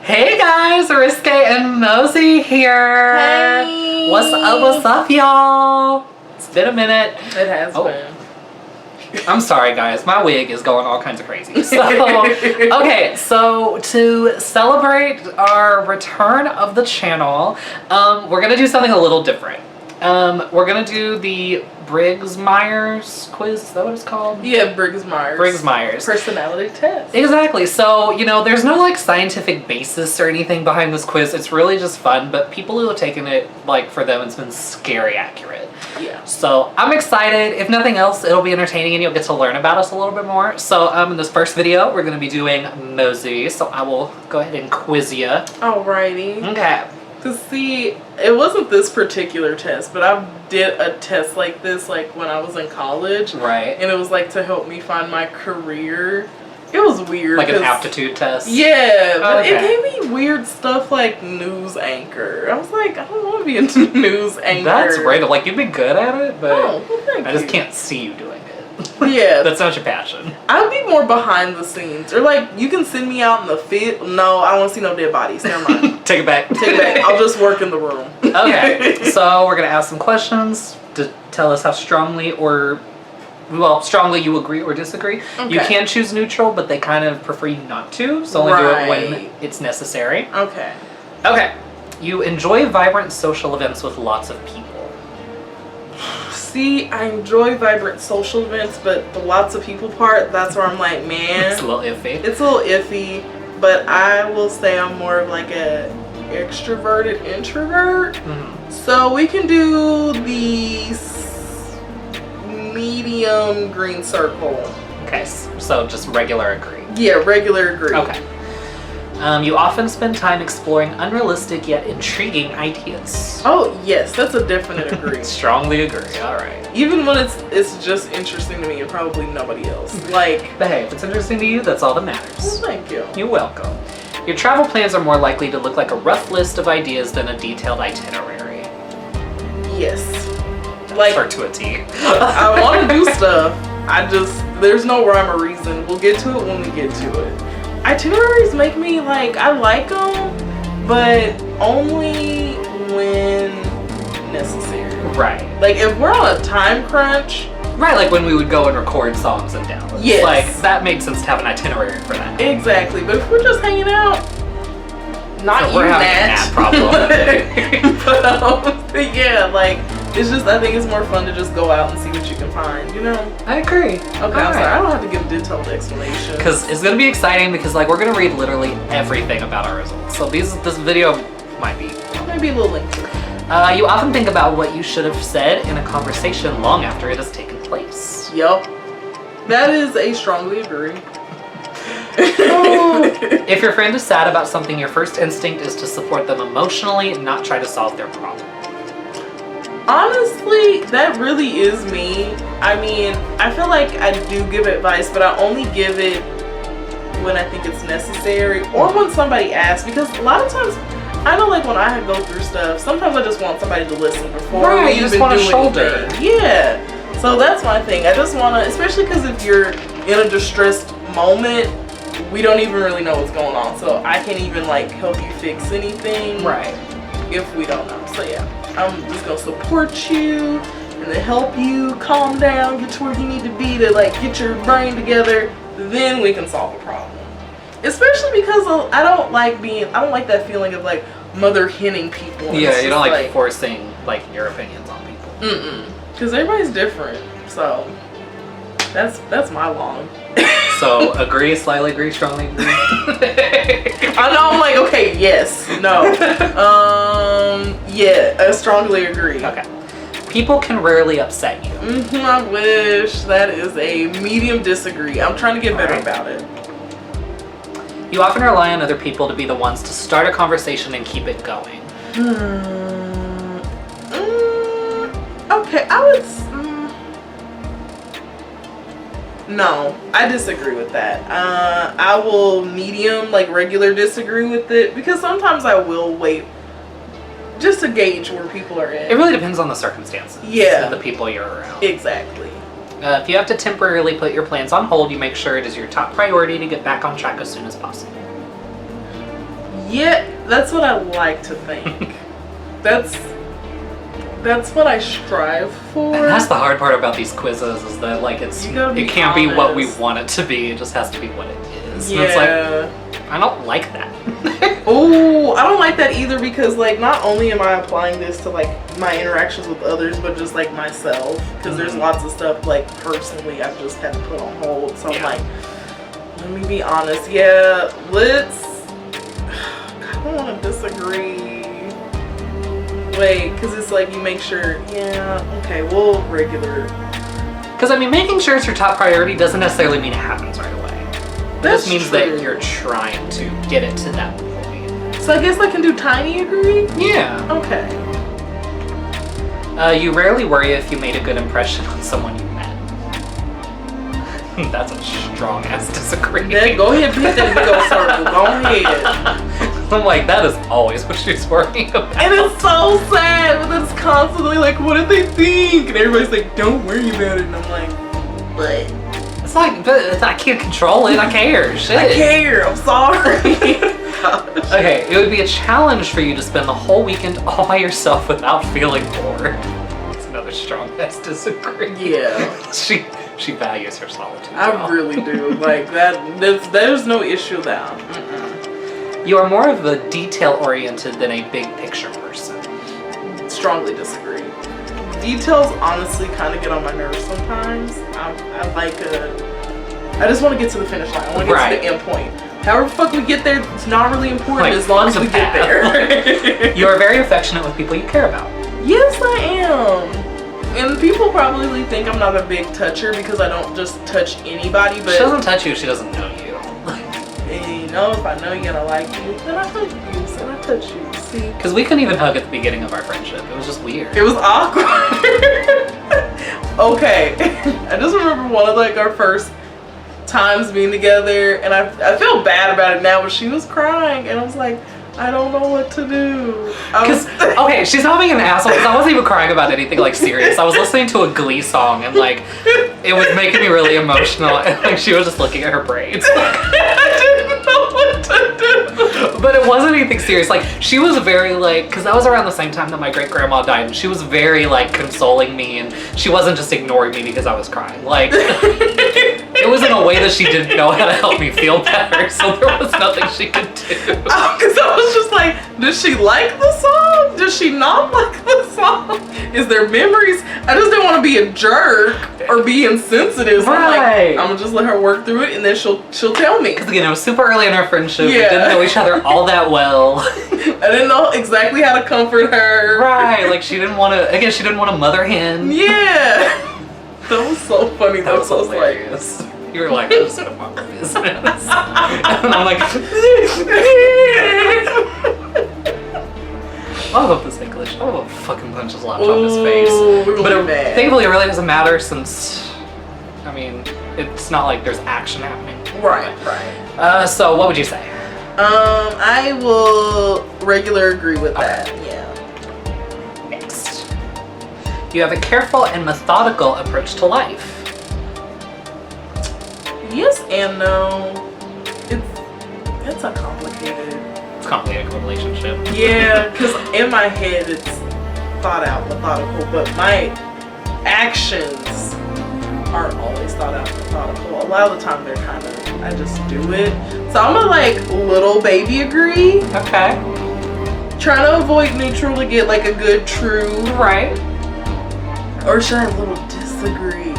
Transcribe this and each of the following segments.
Hey guys, Risque and Mosey here. Hey. What's up, y'all? It's been a minute. It has been. I'm sorry, guys. My wig is going all kinds of crazy. So, okay, so to celebrate our return of the channel, we're gonna do something a little different. We're gonna do the Briggs-Myers quiz. Is that what it's called? Yeah, Briggs-Myers. Briggs-Myers. Personality test. Exactly. So, there's no like scientific basis or anything behind this quiz. It's really just fun, but people who have taken it, like for them, it's been scary accurate. Yeah. So I'm excited. If nothing else, it'll be entertaining and you'll get to learn about us a little bit more. So in this first video, we're going to be doing Mosey. So I will go ahead and quiz you. Alrighty. Okay. To see, it wasn't this particular test, but I did a test like this like when I was in college. Right. And it was like to help me find my career. It was weird. Like an aptitude test? Yeah, but okay. It gave me weird stuff like news anchor. I was like, I don't want to be a news anchor. That's random. Like, you'd be good at it, but I just can't see you doing it. Yeah. That's not your passion. I'd be more behind the scenes. Or like, you can send me out in the field. No, I don't want to see no dead bodies. Never mind. Take it back. Take it back. I'll just work in the room. Okay, so we're going to ask some questions to tell us how strongly you agree or disagree. Okay. You can choose neutral, but they kind of prefer you not to, so only do it when it's necessary. Okay. Okay. You enjoy vibrant social events with lots of people. See, I enjoy vibrant social events, but the lots of people part, that's where I'm like, man. It's a little iffy. It's a little iffy, but I will say I'm more of like a extroverted introvert. Mm-hmm. So we can do the medium green circle. Okay, so just regular agree. Yeah, regular agree. Okay. You often spend time exploring unrealistic yet intriguing ideas. Oh yes, that's a definite agree. Strongly agree. All right. Even when it's just interesting to me and probably nobody else. Like, but hey, if it's interesting to you, that's all that matters. Well, thank you. You're welcome. Your travel plans are more likely to look like a rough list of ideas than a detailed itinerary. Yes. Like, or to a T. I want to do stuff. There's no rhyme or reason. We'll get to it when we get to it. Itineraries make me like, I like them, but only when necessary. Right. Like if we're on a time crunch. Right, like when we would go and record songs in Dallas. Yes. Like that makes sense to have an itinerary for that. Exactly. But if we're just hanging out, not so we're having that problem. But yeah, like it's just, I think it's more fun to just go out and see what you can find, you know? I agree. Okay, I'm sorry, I don't have to give a detailed explanation. Because it's going to be exciting because like we're going to read literally everything about our results. So this video might be a little lengthy. You often think about what you should have said in a conversation long after it has taken place. Yup. That is a strongly agree. If your friend is sad about something, your first instinct is to support them emotionally and not try to solve their problem. Honestly, that really is me. I mean, I feel like I do give advice, but I only give it when I think it's necessary or when somebody asks, because a lot of times, I know like when I go through stuff, sometimes I just want somebody to listen before we you just even want a do shoulder. anything. Yeah. So that's my thing. I just want to, especially because if you're in a distressed moment, we don't even really know what's going on. So I can't even like help you fix anything. Right. If we don't know. So yeah, I'm just gonna support you and then help you calm down, get to where you need to be to like get your brain together. Then we can solve a problem. Especially because I don't like that feeling of like mother henning people. Yeah, you don't like forcing like your opinions on people. Because everybody's different. So that's my long. So agree, slightly agree, strongly agree. I know, I'm like, okay, yes, no. Yeah, I strongly agree. Okay. People can rarely upset you. I wish. That is a medium disagree. I'm trying to get better about it. You often rely on other people to be the ones to start a conversation and keep it going. Okay, I would. No, I disagree with that. I will medium, like regular disagree with it, because sometimes I will wait just to gauge where people are in. It really depends on the circumstances. Yeah. And the people you're around. Exactly. If you have to temporarily put your plans on hold, you make sure it is your top priority to get back on track as soon as possible. Yeah, that's what I like to think. That's what I strive for. And that's the hard part about these quizzes is that like it can't be what we want it to be. It just has to be what it is. Yeah. And it's like, I don't like that. Oh, I don't like that either because like not only am I applying this to like my interactions with others, but just like myself. Because there's lots of stuff like personally I've just had to put on hold. So I'm like, let me be honest. Yeah, I don't want to disagree. Wait, because it's like you make sure, yeah, okay, well, regular. Because I mean, making sure it's your top priority doesn't necessarily mean it happens right away. It just means that you're trying to get it to that point. So I guess I can do tiny agree? Yeah. Okay. You rarely worry if you made a good impression on someone you met. That's a strong ass disagree. Then go ahead and hit that big old circle. Go ahead. I'm like, that is always what she's worrying about. And it's so sad, but it's constantly like, what did they think? And everybody's like, don't worry about it. And I'm like, but it's like, but I can't control it. I care. Shit. I care. I'm sorry. Okay, it would be a challenge for you to spend the whole weekend all by yourself without feeling bored. It's another strong ass disagree. Yeah. She values her solitude. I really do. Like that. There's no issue there. You are more of a detail-oriented than a big picture person. Strongly disagree. Details honestly kind of get on my nerves sometimes. I just want to get to the finish line. I want to get to the end point. However the fuck we get there, it's not really important like, as long as we get there. You are very affectionate with people you care about. Yes, I am. And people probably think I'm not a big toucher because I don't just touch anybody. But she doesn't touch you, she doesn't know you. And you know, if I know you're gonna like you, then I hug you, and I touch you. See? Because we couldn't even hug at the beginning of our friendship. It was just weird. It was awkward. Okay. I just remember one of like our first times being together, and I feel bad about it now, but she was crying, and I was like, I don't know what to do. Okay, she's not being an asshole because I wasn't even crying about anything like serious. I was listening to a Glee song and like it was making me really emotional, and like she was just looking at her braids. I didn't know what to do. But it wasn't anything serious. Like she was very like, because that was around the same time that my great grandma died, and she was very like consoling me, and she wasn't just ignoring me because I was crying. Like it was in a way that she didn't know how to help me feel better, so there was nothing she could do. Because I was just like, does she like the song? Does she not like the song? Is there memories? I just didn't want to be a jerk or be insensitive. So I'm like, I'm gonna just let her work through it, and then she'll tell me. Because again, it was super early in our friendship. We didn't know each other all that well. I didn't know exactly how to comfort her. Right, like she didn't want to mother hen. Yeah. That was so funny. That was hilarious. You were like, I'm just gonna mind my business. And I'm like, I hope this English. I hope fucking punch his laptop in his face. But thankfully it really doesn't matter since, I mean, it's not like there's action happening. Right. So what would you say? I will regular agree with that. Yeah. Next. You have a careful and methodical approach to life. Yes and no. It's a complicated. It's a complicated relationship. Yeah, because in my head it's thought out, methodical, but my actions aren't always thought out, methodical. A lot of the time they're kind of, I just do it. So I'm a like little baby agree. Okay. Trying to avoid neutral to get like a good true. Right. Or should I a little disagree?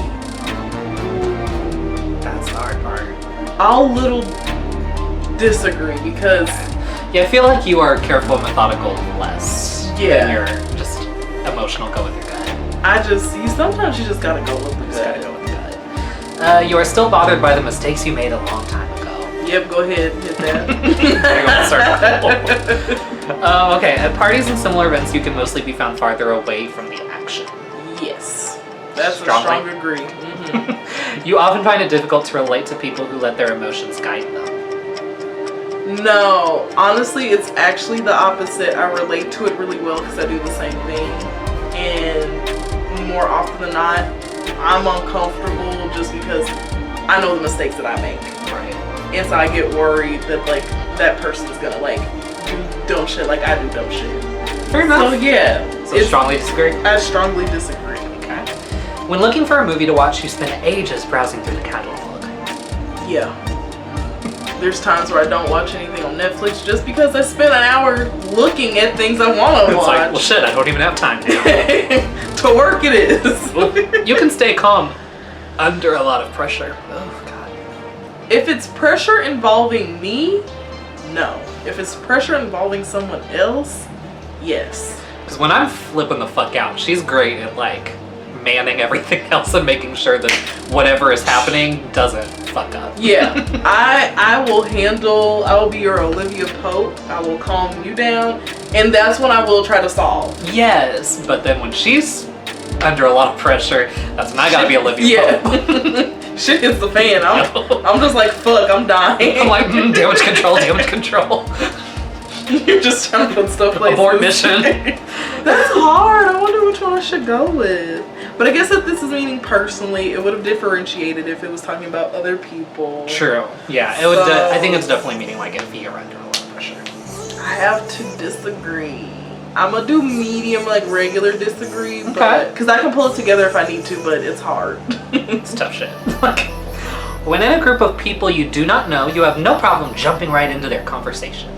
That's the hard part. I'll little disagree because yeah, I feel like you are careful and methodical less. Yeah. Than you're just emotional, go with your gut. Sometimes you just gotta go with the Just gotta go with the gut. You are still bothered by the mistakes you made a long time ago. Yep, go ahead, hit that. Okay, at parties and similar events, you can mostly be found farther away from the action. Yes, that's Strongly. a strong agree. Mm-hmm. You often find it difficult to relate to people who let their emotions guide them. No, honestly, it's actually the opposite. I relate to it really well because I do the same thing. And more often than not, I'm uncomfortable just because I know the mistakes that I make. Right. And so I get worried that like that person's gonna like shit like I do dumb shit. Fair enough. So yeah. So strongly disagree? I strongly disagree. Okay. When looking for a movie to watch, you spend ages browsing through the catalog. Yeah. There's times where I don't watch anything on Netflix just because I spent an hour looking at things I want to watch. It's like, well shit, I don't even have time now. To work it is. Well, you can stay calm under a lot of pressure. Oh god. If it's pressure involving me, no. If it's pressure involving someone else, yes. Because when I'm flipping the fuck out, she's great at like manning everything else and making sure that whatever is happening doesn't fuck up. Yeah, I will be your Olivia Pope. I will calm you down, and that's when I will try to solve. Yes, but then when she's under a lot of pressure, that's when I gotta be Olivia Pope. Shit hits the fan. I'm just like, fuck, I'm dying. I'm like, damage control, damage control. You're just trying to put stuff like abort mission. That's hard. I wonder which one I should go with. But I guess if this is meaning personally, it would have differentiated if it was talking about other people. True. Yeah, it would. I think it's definitely meaning like if you're under a lot of pressure. I have to disagree. I'm gonna do medium, like regular disagree, but because I can pull it together if I need to, but it's hard. It's tough shit. When in a group of people you do not know, you have no problem jumping right into their conversation.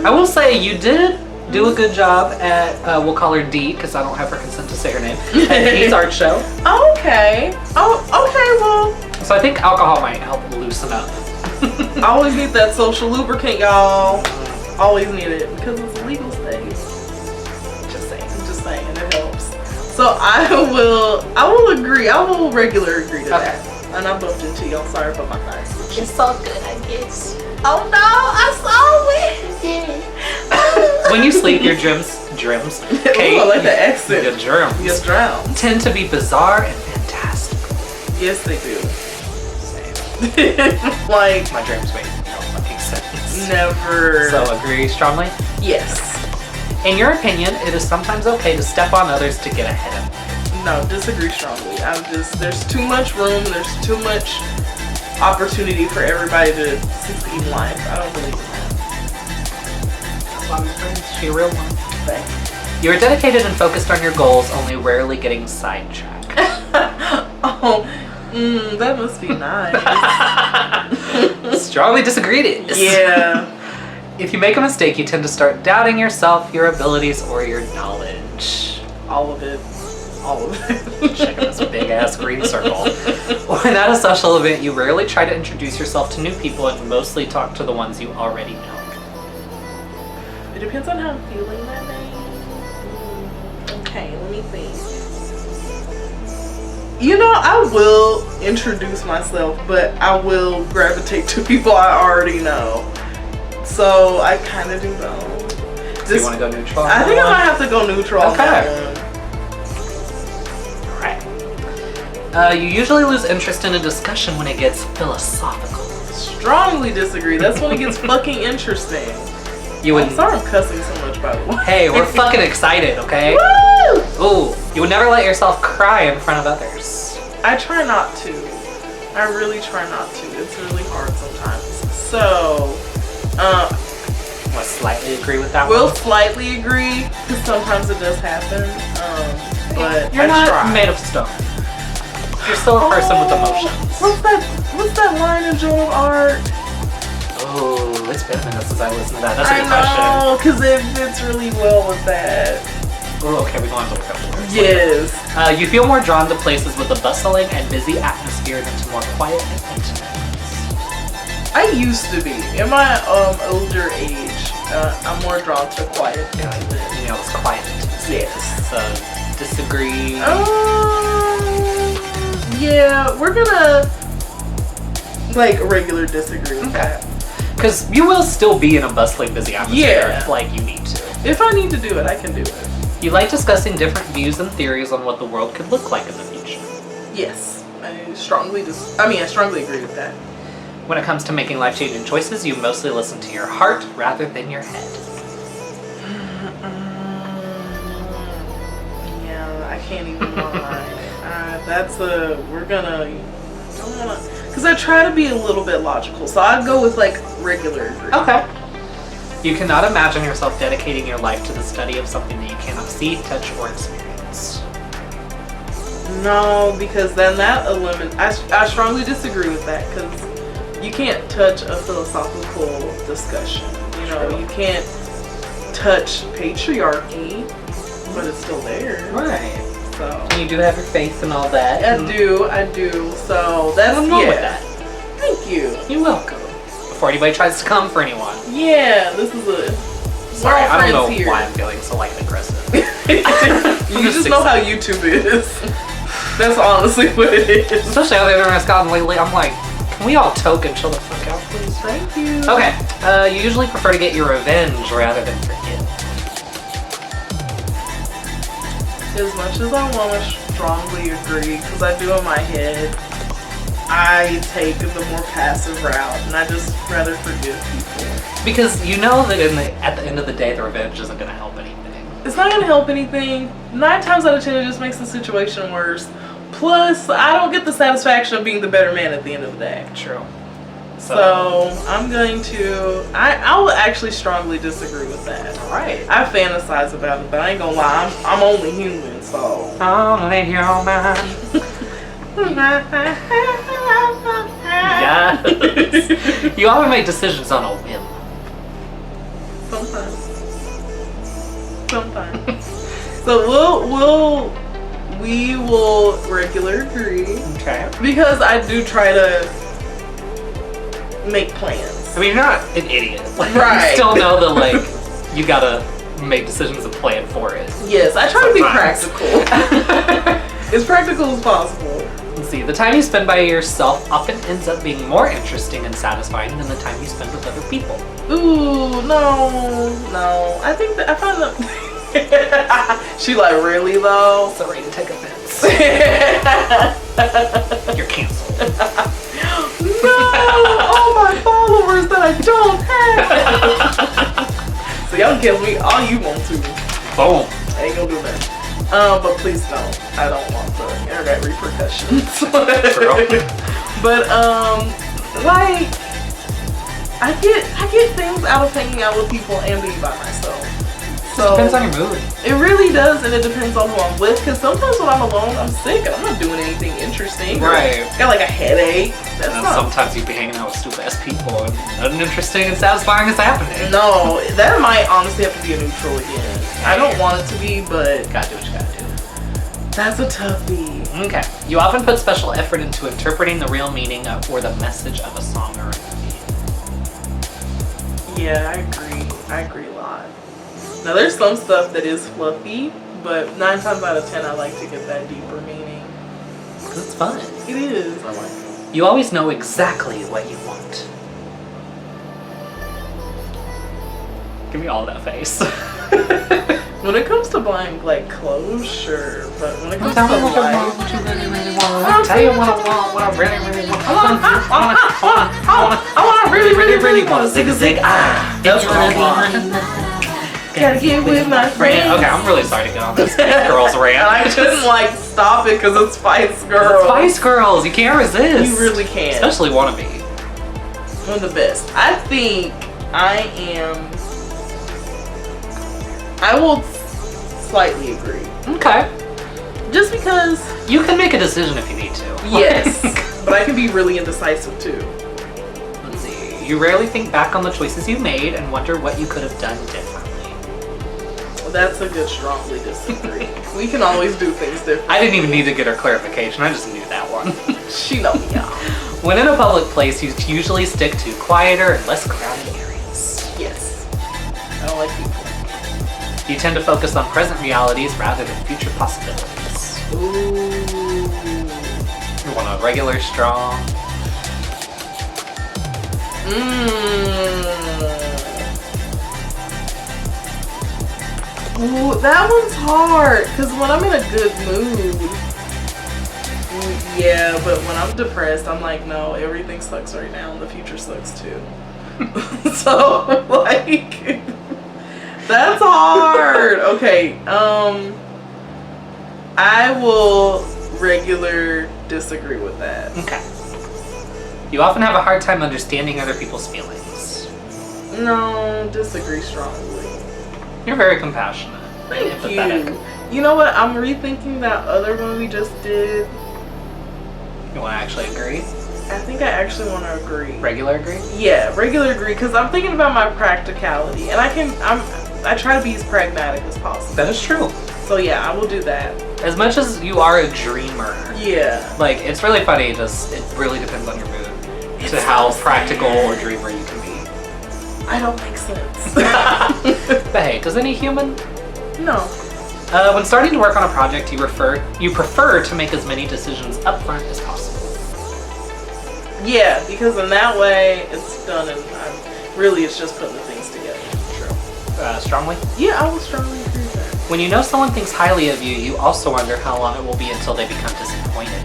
I will say you did do a good job at, we'll call her D, because I don't have her consent to say her name, at D's art show. Okay. Oh, okay, well. So I think alcohol might help loosen up. I always need that social lubricant, y'all. Always need it, because it's a legal state. Just saying, it helps. So I will agree, I will regular agree to that. And I bumped into you, I'm sorry about my thighs. It's all good, I guess. Oh no, I saw it. When you sleep, your dreams, Okay, I like the accent. Your dreams tend to be bizarre and fantastic. Yes, they do. Same. Like my dreams make no fucking sense. Never. So agree strongly? Yes. In your opinion, it is sometimes okay to step on others to get ahead of them. No, disagree strongly. There's too much room. There's too much opportunity for everybody to succeed in life. I don't believe in that. That's why my friends, she a real one. Thanks. You are dedicated and focused on your goals, only rarely getting sidetracked. That must be nice. Strongly disagreed it. Yeah. If you make a mistake, you tend to start doubting yourself, your abilities, or your knowledge. All of it. Check out this big ass green circle. When at a social event, you rarely try to introduce yourself to new people and mostly talk to the ones you already know. It depends on how I'm feeling that day. Okay, let me think. You know, I will introduce myself, but I will gravitate to people I already know. So I kind of do both. So you want to go neutral? I think I might have to go neutral. Okay. You usually lose interest in a discussion when it gets philosophical. Strongly disagree. That's when it gets fucking interesting. I'm sorry I'm cussing so much, by the way. Hey, we're fucking excited, okay? Woo! Ooh, you would never let yourself cry in front of others. I try not to. I really try not to. It's really hard sometimes. So, We'll slightly agree with that we'll one. slightly agree, because sometimes it does happen. But You're I not try. made of stone. You're still a person with emotions. What's that line in Joan of Arc? Oh, it's been a minute since I listened to that. That's a good I know, because it fits really well with that. Oh, okay, we're going to look up the words. Yes. You feel more drawn to places with a bustling and busy atmosphere than to more quiet and intimate ones. I used to be. In my older age, I'm more drawn to quiet. You know, it's quiet. Yes. So, disagree. Yeah, we're gonna like regular disagree with that. Because you will still be in a bustling, busy atmosphere if like you need to. If I need to do it, I can do it. You like discussing different views and theories on what the world could look like in the future. Yes, I strongly agree with that. When it comes to making life-changing choices, you mostly listen to your heart rather than your head. Yeah, I can't even lie. Because I try to be a little bit logical, so I'd go with like regular agree. Okay. You cannot imagine yourself dedicating your life to the study of something that you cannot see, touch, or experience. No, because then that eliminates. I strongly disagree with that, because you can't touch a philosophical discussion. You know, True. you can't touch patriarchy, but it's still there. Right. So And you do have your faith and all that. I do. So that's Nothing wrong yeah. with that. Thank you. You're welcome. Before anybody tries to come for anyone. Yeah, this is a. Sorry, we're all I don't know friends here. why I'm feeling so light and aggressive. You just know how YouTube is. That's honestly what it is. Especially how the internet's gotten lately. I'm like, can we all toke and chill the fuck out, please? Thank you. Okay, you usually prefer to get your revenge rather than forgive. As much as I want to strongly agree, because I do in my head, I take the more passive route, and I just rather forgive people. Because you know that at the end of the day, the revenge isn't going to help anything. It's not going to help anything. 9 times out of 10, it just makes the situation worse. Plus, I don't get the satisfaction of being the better man at the end of the day. True. So I'm going to, I will actually strongly disagree with that. Alright. I fantasize about it, but I ain't gonna lie, I'm only human, so. Only human. Yes. You often make decisions on a whim. Sometimes. So we will regular agree. Okay. Because I do try to make plans. I mean, you're not an idiot. Like, Right. You still know that, like, you gotta make decisions and plan for it. Yes, I try to be Sometimes. practical. As practical as possible. Let's see, the time you spend by yourself often ends up being more interesting and satisfying than the time you spend with other people. Ooh, no. I think that I find that she like, really though? Sorry to take offense. You're canceled. No, all my followers that I don't have. So y'all can kill me all you want to. Boom. I ain't gonna do that. But please don't. I don't want the internet repercussions. True. But like I get things out of hanging out with people and being by myself. So Depends on your mood. it really does, and it depends on who I'm with. Because sometimes when I'm alone, I'm sick and I'm not doing anything interesting. Right. Got like a headache. That's And not. sometimes you'd be hanging out with stupid ass people and nothing interesting and satisfying is happening. No, that might honestly have to be a neutral again. I don't want it to be, but Gotta do what you gotta do. that's a toughie. Okay. You often put special effort into interpreting the real meaning of, or the message of a song or a movie. Yeah, I agree a lot. Now there's some stuff that is fluffy, but 9 times out of 10 I like to get that deeper meaning. Because it's fun. It is. I like it. You always know exactly what you want. Give me all that face. When it comes to buying like clothes, sure, but when it comes to Tell me what you life, want, what you really, really want. Tell you what I want, what I really, really want. I really want a zig-a-zig. That's what I want. Gotta get with my friends. Okay, I'm really sorry to get on this Spice Girls rant. And I couldn't like stop it because it's Spice Girls. Spice Girls, you can't resist. You really can't. Especially wannabe. One of the best. I think I will slightly agree. Okay. Just because, You can make a decision if you need to. yes, but I can be really indecisive too. Let's see. You rarely think back on the choices you made and wonder what you could have done differently. Well, that's a good strongly disagree. We can always do things different. I didn't even need to get her clarification. I just knew that one. She know me, y'all. When in a public place, you usually stick to quieter and less crowded areas. Yes. I don't like people. You tend to focus on present realities rather than future possibilities. Ooh. You want a regular, strong. Ooh, that one's hard. Because when I'm in a good mood, yeah, but when I'm depressed, I'm like, no, everything sucks right now and the future sucks too. So, like, that's hard. Okay, I will regular disagree with that. Okay. You often have a hard time understanding other people's feelings. No, disagree strongly. You're very compassionate. Thank and empathetic. you. You know what? I'm rethinking that other one we just did. You want to actually agree? I think I actually want to agree. Regular agree? Yeah, regular agree, because I'm thinking about my practicality, and I try to be as pragmatic as possible. That is true. So yeah, I will do that. As much as you are a dreamer, Yeah. like it's really funny. It really depends on your mood to how practical or dreamer you can be. I don't make sense. But hey, does any human? No. When starting to work on a project, you prefer to make as many decisions up front as possible. Yeah, because in that way it's done, and really it's just putting the things together. True. Strongly? Yeah, I would strongly agree with that. When you know someone thinks highly of you, you also wonder how long it will be until they become disappointed.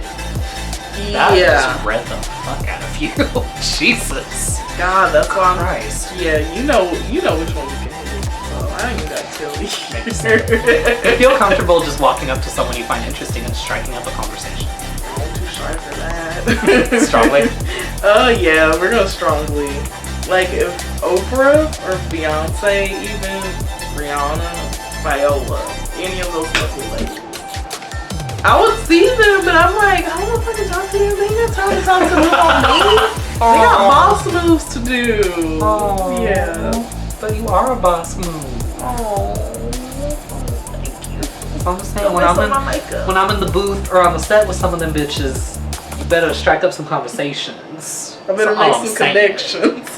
That just read the fuck out of you. Jesus. God, that's why I'm. Christ. Yeah, you know which one you can hit. So I ain't even gotta tell you. You feel comfortable just walking up to someone you find interesting and striking up a conversation. I'm too shy for that. Strongly? Oh yeah, we're gonna strongly. Like if Oprah or Beyonce, even Rihanna, Viola, any of those lovely ladies, I would see them, but I'm like, I don't know if I can talk to them. They ain't got time to talk to them on me. They got boss moves to do. Oh, yeah. But you are a boss move. Oh, thank you. I'm just saying, Don't when mess up my makeup. I'm in the booth or on the set with some of them bitches, you better strike up some conversations. I better That's make all I'm some saying. connections.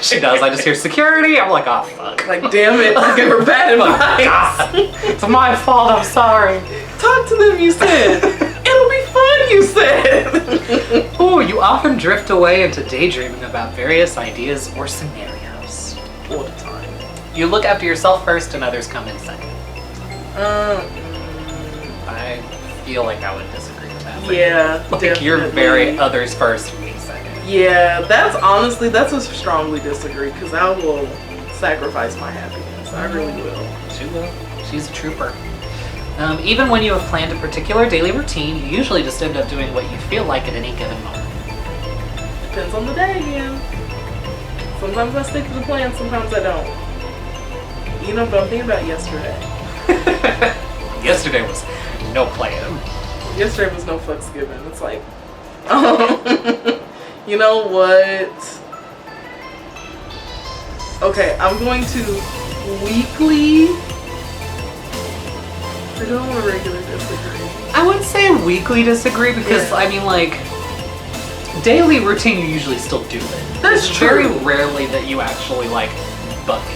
She does. I just hear security. I'm like, oh fuck. Like, damn it, I give her bad advice. It's my fault. I'm sorry. Talk to them, you said. It'll be fun, you said. Oh, you often drift away into daydreaming about various ideas or scenarios. All the time. You look after yourself first and others come in second. I feel like I would disagree with that. Yeah, Like definitely. you're very others first, me second. Yeah, that's a strongly disagree, because I will sacrifice my happiness. I really will. She will. She's a trooper. Even when you have planned a particular daily routine, you usually just end up doing what you feel like at any given moment. Depends on the day again. Sometimes I stick to the plan, sometimes I don't. You know, but I'm thinking about yesterday. Yesterday was no plan. Yesterday was no fucks given. It's like, you know what? Okay, I'm going to weekly. I don't want to regular disagree. I would say weekly disagree because, Yeah. I mean, like, daily routine, you usually still do it. That's It's true. very rarely that you actually, like, bucket.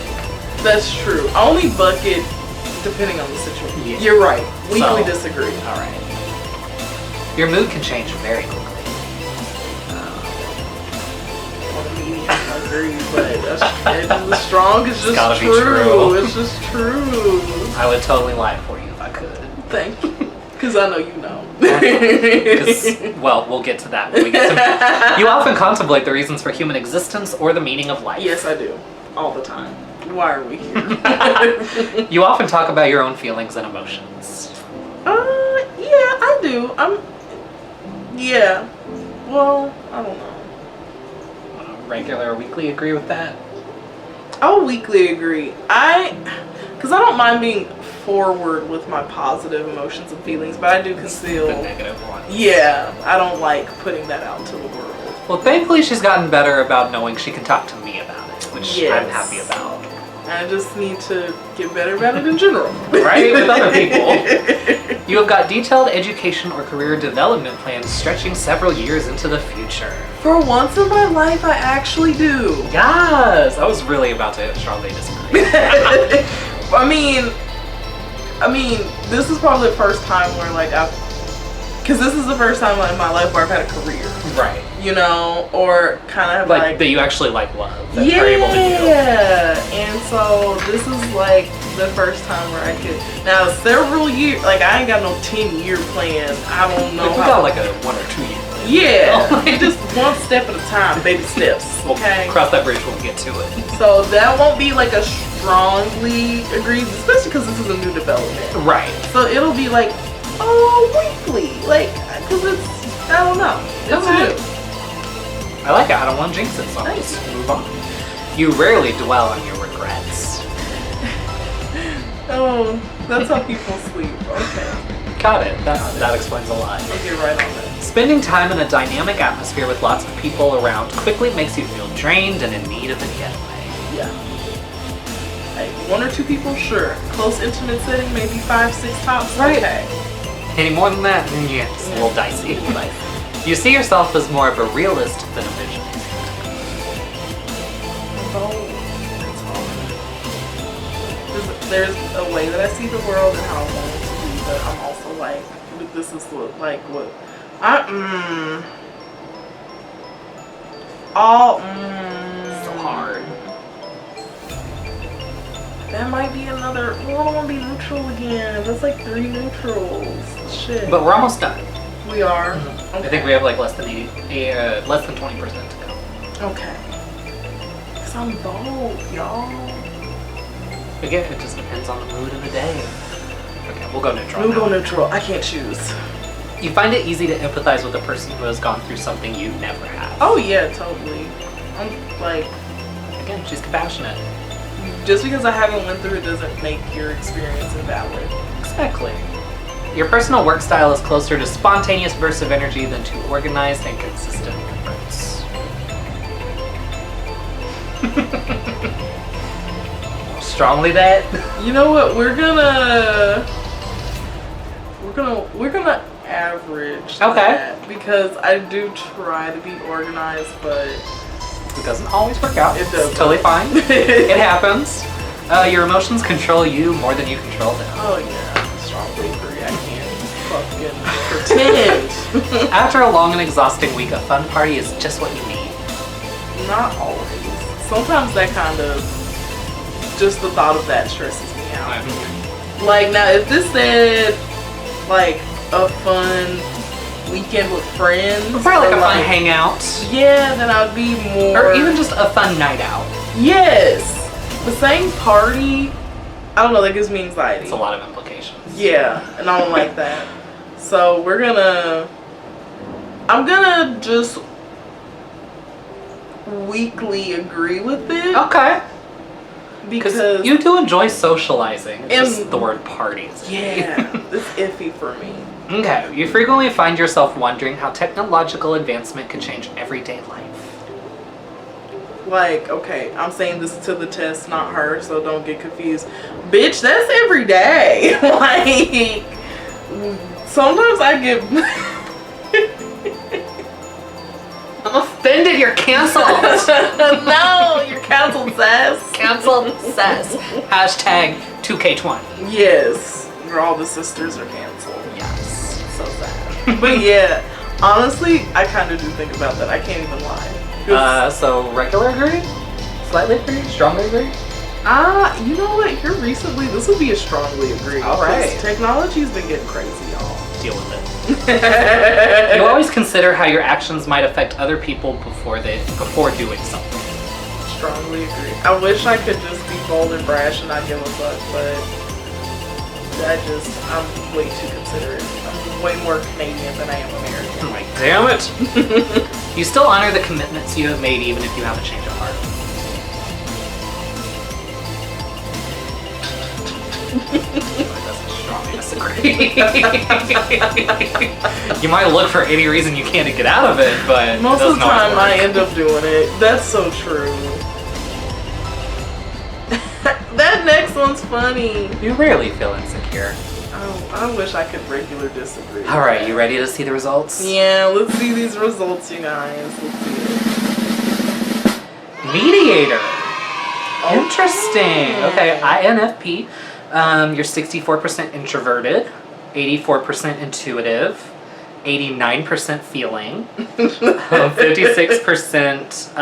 That's true. I only bucket depending on the situation. Yeah. You're right. Weekly So- disagree. All right. Your mood can change very quickly. On a medium, I agree, but it's strong. It's just gotta be true. true. It's just true. I would totally lie for you if I could. Thank you. Because I know you know. Because, well, we'll get to that when we get to You often contemplate the reasons for human existence or the meaning of life. Yes, I do. All the time. Why are we here? You often talk about your own feelings and emotions. Yeah, I do. Yeah. Well, I don't know. Regular or weekly agree with that? I'll weekly agree. Because I don't mind being forward with my positive emotions and feelings, but I do conceal. The negative one. Yeah, I don't like putting that out to the world. Well, thankfully she's gotten better about knowing she can talk to me about it, which Yes. I'm happy about. I just need to get better about it in general. Right? With other people. You have got detailed education or career development plans stretching several years into the future. For once in my life, I actually do. Yes! I was really about to strongly disagree. I mean, this is probably the first time where because this is the first time in my life where I've had a career, Right. you know, or kind of Like that you actually love, that yeah, you're able to do. and so this is like the first time where I could, now several years, like I ain't got no 10-year plan, I don't know Like, we got like a 1 or 2 year. yeah, just one step at a time, baby steps, We'll okay? cross that bridge when we get to it. So that won't be like a strongly agreed, especially because this is a new development. Right. So it'll be like, weekly, like, because it's, I don't know, it's Okay. new. I like it. I don't want to jinx it, so I'll Thank just move on. You rarely dwell on your regrets. Oh, that's how people sleep. Okay. Got it. That explains a lot. I'll get right on that. Spending time in a dynamic atmosphere with lots of people around quickly makes you feel drained and in need of a getaway. Yeah. Like 1 or 2 people, sure. Close, intimate setting, maybe 5, 6 tops. Right. Okay. Any more than that, yeah, it's a little dicey. You see yourself as more of a realist than a visionary. That's hard. There's a way that I see the world and how I want it to be, but I'm also like, this is what So hard. That might be another. Well, I don't want to be neutral again. That's like 3 neutrals. Shit. But we're almost done. We are. Mm-hmm. Okay. I think we have like less than 20% to go. Okay. Cause I'm both, y'all. Again, it just depends on the mood of the day. Okay, we'll go neutral. We'll now. go neutral. I can't choose. You find it easy to empathize with a person who has gone through something you never have. Oh yeah, totally. I'm like, Again, she's compassionate. just because I haven't went through it doesn't make your experience invalid. Exactly. Your personal work style is closer to spontaneous bursts of energy than to organized and consistent efforts. Strongly that. You know what? We're gonna average that because I do try to be organized, but It doesn't always work out. It doesn't. It's totally fine. It happens. Your emotions control you more than you control them. oh yeah, strongly agree. I can't fucking pretend. After a long and exhausting week, a fun party is just what you need. Not always. Sometimes that kind of, just the thought of that stresses me out. Like now, if this said like a fun weekend with friends, Probably like or a fun hangout. yeah, then I'd be more. Or even just a fun night out. yes, the same party. I don't know. That gives me anxiety. It's a lot of implications. Yeah, and I don't like that. So I'm gonna just weekly agree with it. Okay. Because you do enjoy socializing. It's just And- the word parties. yeah, it's iffy for me. Okay. You frequently find yourself wondering how technological advancement could change everyday life. Like, okay, I'm saying this to the test, not her, so don't get confused. Bitch, that's every day. Like, sometimes I get. I'm offended. You're canceled. No, you're canceled, Sass. Canceled says. Hashtag 2K20. Yes, all the sisters are canceled. Yes. So sad. But yeah, honestly, I kind of do think about that. I can't even lie. 'Cause, So regular agree? Slightly agree? Strongly agree? you know what? Here recently, this would be a strongly agree. All right. Because technology's been getting crazy, y'all. Deal with it. You always consider how your actions might affect other people before doing something. Strongly agree. I wish I could just be bold and brash and not give a fuck, but I'm way too considerate. I'm way more Canadian than I am American. I'm like, damn it. You still honor the commitments you have made even if you have a change of heart. That's a strong disagree. You might look for any reason you can to get out of it, but Most it of the doesn't always time, I work. end up doing it. That's so true. That next one's funny. You rarely feel insecure. Oh, I wish I could regular disagree. All right, you ready to see the results? Yeah, let's see these results, you guys. Let's see it. Mediator. Interesting. Okay, INFP. You're 64% introverted, 84% intuitive, 89% feeling, 56%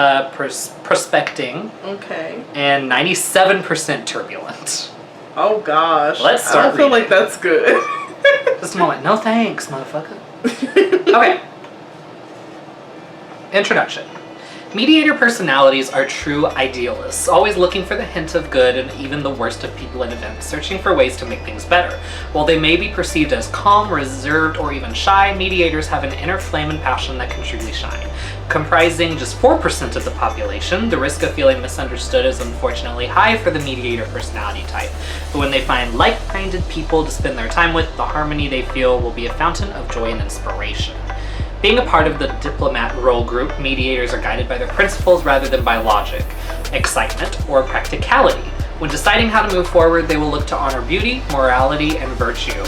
prospecting, Okay. and 97% turbulent. Oh gosh. Let's I start don't feel reading. like that's good. Just a moment. No thanks, motherfucker. Okay. Introduction. Mediator personalities are true idealists, always looking for the hint of good in even the worst of people and events, searching for ways to make things better. While they may be perceived as calm, reserved, or even shy, mediators have an inner flame and passion that can truly shine. Comprising just 4% of the population, the risk of feeling misunderstood is unfortunately high for the mediator personality type. But when they find like-minded people to spend their time with, the harmony they feel will be a fountain of joy and inspiration. Being a part of the diplomat role group, mediators are guided by their principles rather than by logic, excitement, or practicality. When deciding how to move forward, they will look to honor beauty, morality, and virtue.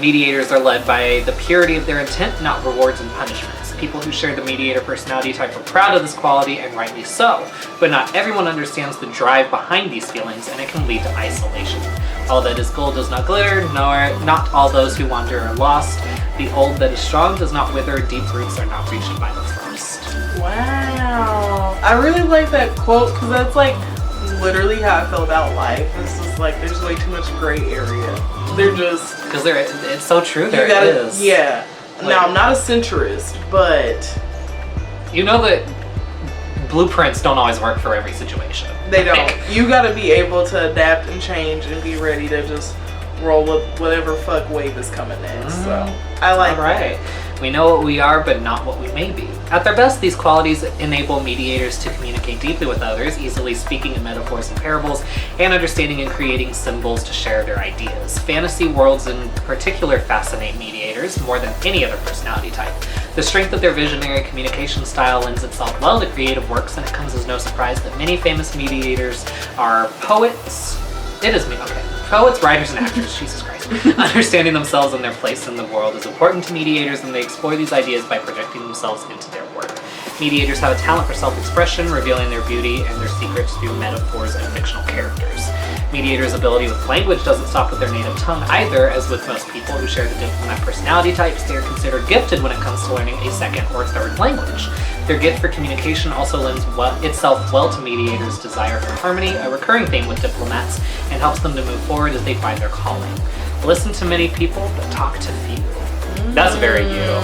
Mediators are led by the purity of their intent, not rewards and punishments. People who share the mediator personality type are proud of this quality, and rightly so. But not everyone understands the drive behind these feelings, and it can lead to isolation. All that is gold does not glitter, nor not all those who wander are lost. The old that is strong does not wither, deep roots are not reached by the frost. Wow. I really like that quote because that's like literally how I feel about life. It's just like there's way too much gray area. They're just... Because it's so true, there is. Yeah. Like, now, I'm not a centrist, but... You know that blueprints don't always work for every situation. They don't. You gotta be able to adapt and change and be ready to just roll with whatever fuck wave is coming next. So I like that. We know what we are, but not what we may be. At their best, these qualities enable mediators to communicate deeply with others, easily speaking in metaphors and parables, and understanding and creating symbols to share their ideas. Fantasy worlds in particular fascinate mediators more than any other personality type. The strength of their visionary communication style lends itself well to creative works, and it comes as no surprise that many famous mediators are poets. Poets, writers, and actors. Jesus Christ. Understanding themselves and their place in the world is important to mediators, and they explore these ideas by projecting themselves into their work. Mediators have a talent for self-expression, revealing their beauty and their secrets through metaphors and fictional characters. Mediators' ability with language doesn't stop with their native tongue either, as with most people who share the diplomat personality types, they are considered gifted when it comes to learning a second or third language. Their gift for communication also lends itself well to mediators' desire for harmony, a recurring theme with diplomats, and helps them to move forward as they find their calling. Listen to many people, but talk to few. That's very you.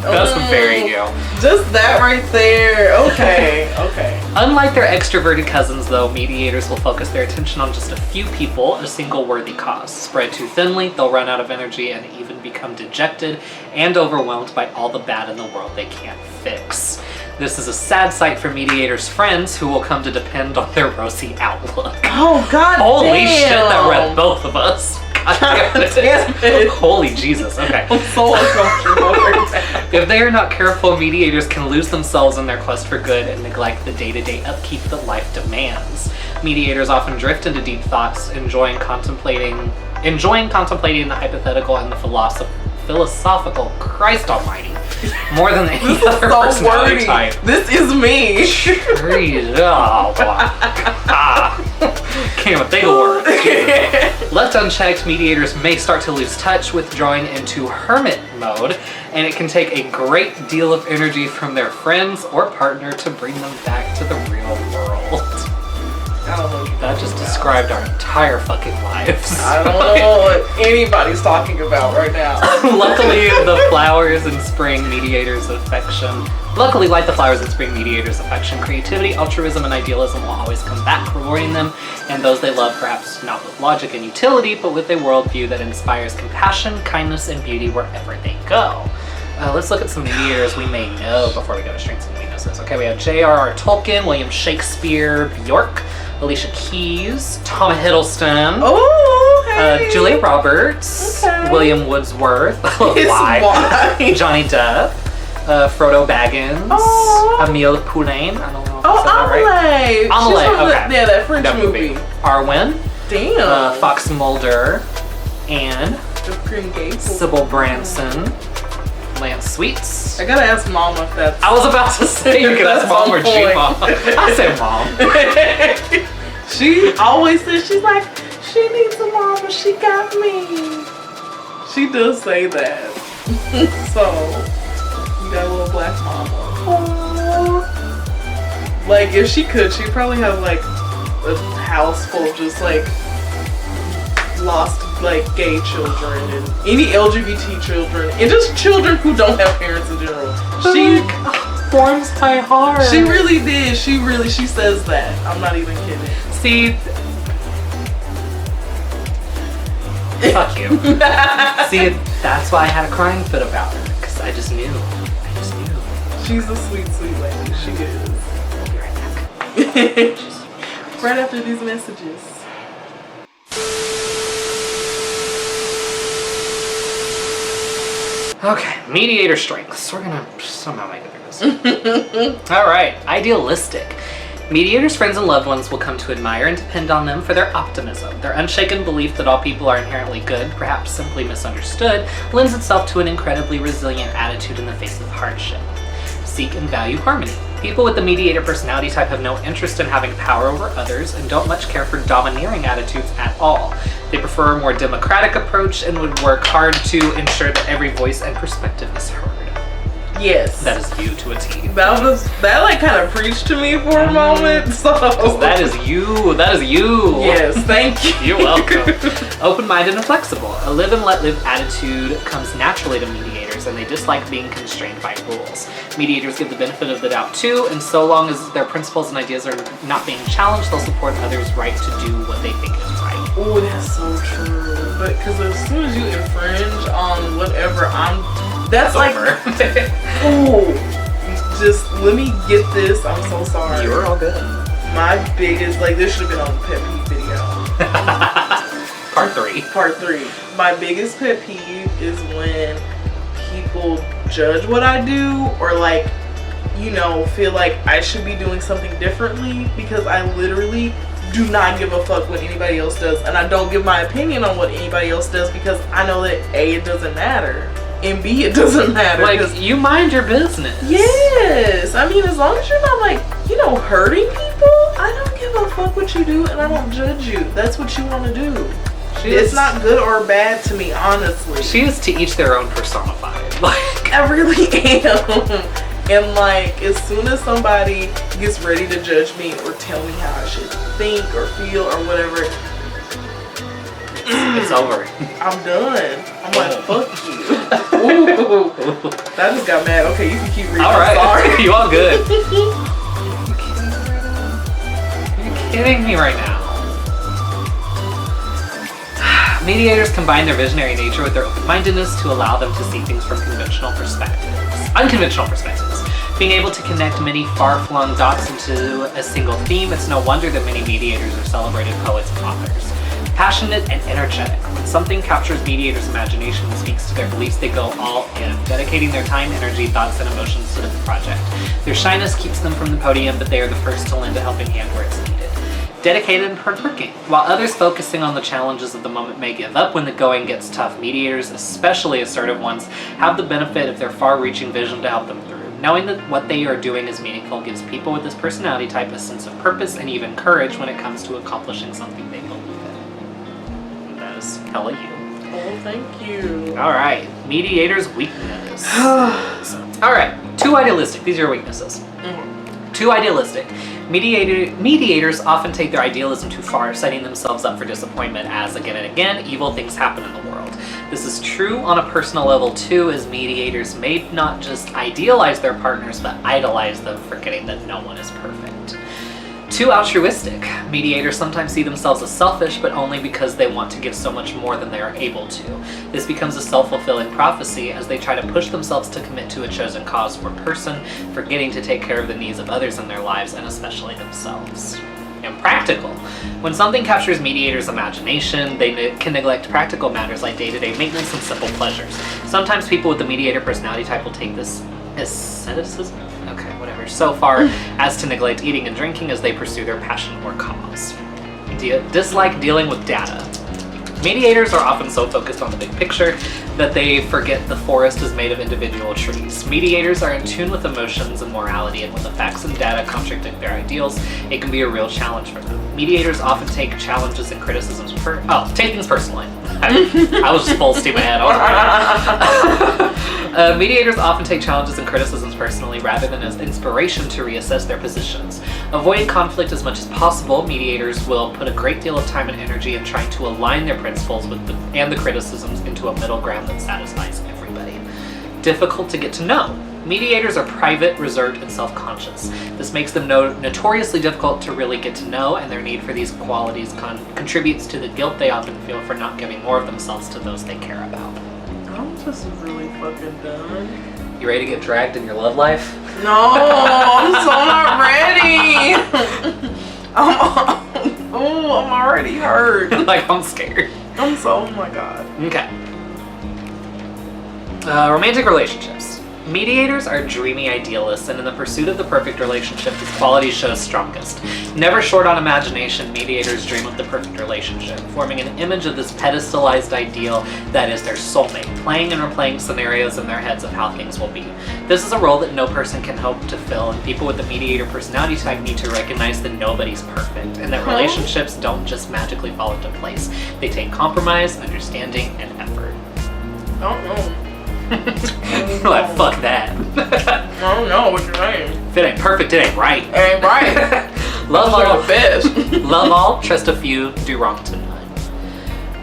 That's very you. Just that right there. Okay, okay. Unlike their extroverted cousins, though, mediators will focus their attention on just a few people, a single worthy cause. Spread too thinly, they'll run out of energy and even become dejected and overwhelmed by all the bad in the world they can't fix. This is a sad sight for mediators' friends who will come to depend on their rosy outlook. Oh, God Holy damn. shit, that read both of us. Holy Jesus, okay. I'm so uncomfortable right now. If they are not careful, mediators can lose themselves in their quest for good and neglect the day-to-day upkeep that life demands. Mediators often drift into deep thoughts, enjoying contemplating the hypothetical and the philosophical, Christ almighty, more than any other personality type. This is me. Oh, can't even think of words. Left unchecked, mediators may start to lose touch, withdrawing into hermit mode, and it can take a great deal of energy from their friends or partner to bring them back to the real world. That just described our entire fucking lives. I don't know what anybody's talking about right now. Luckily, the flowers in spring mediators affection. Luckily, like the flowers in spring mediators affection, creativity, altruism, and idealism will always come back, rewarding them and those they love, perhaps not with logic and utility, but with a worldview that inspires compassion, kindness, and beauty wherever they go. Let's look at some mediators we may know before we go to strengths and weaknesses. Okay, we have J.R.R. Tolkien, William Shakespeare, Bjork, Alicia Keys, Tom Hiddleston, Julia Roberts, William Wordsworth, Johnny Depp, Frodo Baggins, Emile Poulain, I don't know if I said that right. Amelie, okay. Yeah, that French movie. Arwen, Damn. Fox Mulder, Anne, Sybil Branson, Lance Sweets. I gotta ask Mom if that's... I was about to say you could ask Mom or G-Mom. I said Mom. She always says, she's like, she needs a mom, but she got me. She does say that. So, you got a little black mama. Aww. Like, if she could, she'd probably have like a house full of just like lost like gay children and any LGBT children and just children who don't have parents in general. She warms my heart. She really did. She says that. I'm not even kidding. See, fuck you. See, that's why I had a crying fit about her, because I just knew. She's a sweet, sweet lady. She is. I'll be right back. Right after these messages. Okay, mediator strengths. We're gonna somehow make it through this. All right, idealistic. Mediators' friends and loved ones will come to admire and depend on them for their optimism. Their unshaken belief that all people are inherently good, perhaps simply misunderstood, lends itself to an incredibly resilient attitude in the face of hardship. Seek and value harmony. People with the mediator personality type have no interest in having power over others and don't much care for domineering attitudes at all. They prefer a more democratic approach and would work hard to ensure that every voice and perspective is heard. Yes. That is you to a T. That like kind of preached to me for a moment. So that is you. That is you. Yes, thank you. You're welcome. Open-minded and flexible. A live and let live attitude comes naturally to mediators, and they dislike being constrained by rules. Mediators give the benefit of the doubt too, and so long as their principles and ideas are not being challenged, they'll support others' right to do what they think is right. Oh, that's so true. But because as soon as you infringe on whatever that's like, oh, just let me get this. I'm so sorry. You're all good. My biggest, like, this should have been on the pet peeve video. Part 3. My biggest pet peeve is when people judge what I do or, like, you know, feel like I should be doing something differently because I literally do not give a fuck what anybody else does, and I don't give my opinion on what anybody else does because I know that A, it doesn't matter, and B, it doesn't matter. Like, you mind your business. Yes. I mean, as long as you're not, like, you know, hurting people, I don't give a fuck what you do, and I don't judge you. That's what you want to do. It's not good or bad to me, honestly. She is to each their own personified. Like, I really am. And, like, as soon as somebody gets ready to judge me or tell me how I should think or feel or whatever, it's over. I'm done. I'm like, fuck you. Ooh. That just got mad. Okay, you can keep reading. All right. Sorry. You all good. You're kidding me right now. Mediators combine their visionary nature with their open-mindedness to allow them to see things from unconventional perspectives. Being able to connect many far-flung dots into a single theme, it's no wonder that many mediators are celebrated poets and authors. Passionate and energetic. When something captures mediators' imagination and speaks to their beliefs, they go all in, dedicating their time, energy, thoughts, and emotions to the project. Their shyness keeps them from the podium, but they are the first to lend a helping hand where it's needed. Dedicated and hardworking. While others focusing on the challenges of the moment may give up when the going gets tough, mediators, especially assertive ones, have the benefit of their far-reaching vision to help them through. Knowing that what they are doing is meaningful gives people with this personality type a sense of purpose and even courage when it comes to accomplishing something they believe in. And that is hella you. Oh, thank you. Alright, mediator's weakness. Alright, too idealistic. These are your weaknesses. Too idealistic. Mediators often take their idealism too far, setting themselves up for disappointment as, again and again, evil things happen in the world. This is true on a personal level too, as mediators may not just idealize their partners, but idolize them, forgetting that no one is perfect. Too altruistic. Mediators sometimes see themselves as selfish, but only because they want to give so much more than they are able to. This becomes a self-fulfilling prophecy as they try to push themselves to commit to a chosen cause or person, forgetting to take care of the needs of others in their lives, and especially themselves. Impractical. When something captures mediators' imagination, they can neglect practical matters like day-to-day maintenance and simple pleasures. Sometimes people with the mediator personality type will take this asceticism? Okay, whatever. So far as to neglect eating and drinking as they pursue their passion or cause. Dislike dealing with data. Mediators are often so focused on the big picture that they forget the forest is made of individual trees. Mediators are in tune with emotions and morality, and when the facts and data contradict their ideals, it can be a real challenge for them. Mediators often take challenges and criticisms take things personally. I was just full steam ahead. Mediators often take challenges and criticisms personally rather than as inspiration to reassess their positions. Avoiding conflict as much as possible, mediators will put a great deal of time and energy in trying to align their principles and the criticisms into a middle ground that satisfies everybody. Difficult to get to know. Mediators are private, reserved, and self-conscious. This makes them notoriously difficult to really get to know, and their need for these qualities contributes to the guilt they often feel for not giving more of themselves to those they care about. I'm just really fucking done. You ready to get dragged in your love life? No, I'm so not ready. I'm already hurt. Like, I'm scared. Oh my god. Okay. Romantic relationships. Mediators are dreamy idealists, and in the pursuit of the perfect relationship, these qualities show strongest. Never short on imagination, mediators dream of the perfect relationship, forming an image of this pedestalized ideal that is their soulmate, playing and replaying scenarios in their heads of how things will be. This is a role that no person can hope to fill, and people with the mediator personality type need to recognize that nobody's perfect, and that relationships don't just magically fall into place. They take compromise, understanding, and effort. I don't know. You're like, fuck that. I don't know what you're saying. If it ain't perfect, it ain't right. It ain't right. Love all, the best. love all, trust a few, do wrong to none.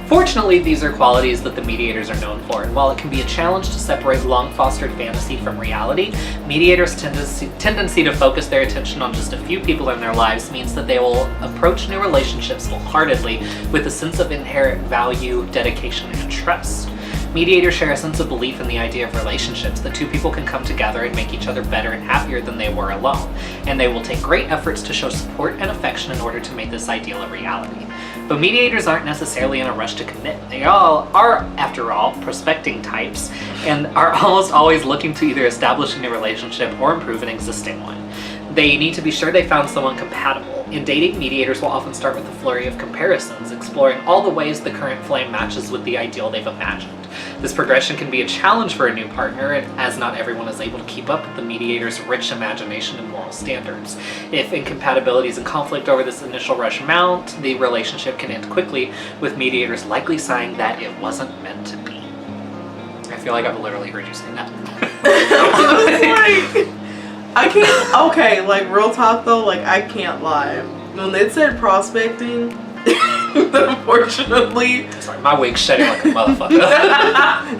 Fortunately, these are qualities that the mediators are known for, and while it can be a challenge to separate long-fostered fantasy from reality, mediators' tendency to focus their attention on just a few people in their lives means that they will approach new relationships wholeheartedly with a sense of inherent value, dedication, and trust. Mediators share a sense of belief in the idea of relationships, that two people can come together and make each other better and happier than they were alone, and they will take great efforts to show support and affection in order to make this ideal a reality. But mediators aren't necessarily in a rush to commit. They all are, after all, prospecting types, and are almost always looking to either establish a new relationship or improve an existing one. They need to be sure they found someone compatible. In dating, mediators will often start with a flurry of comparisons, exploring all the ways the current flame matches with the ideal they've imagined. This progression can be a challenge for a new partner, as not everyone is able to keep up with the mediator's rich imagination and moral standards. If incompatibilities and conflict over this initial rush mount, the relationship can end quickly, with mediators likely sighing that it wasn't meant to be. I feel like I've literally heard you say that. I can't, okay, like real talk though, like I can't lie. When it said prospecting, unfortunately. Sorry, my wig's shedding like a motherfucker.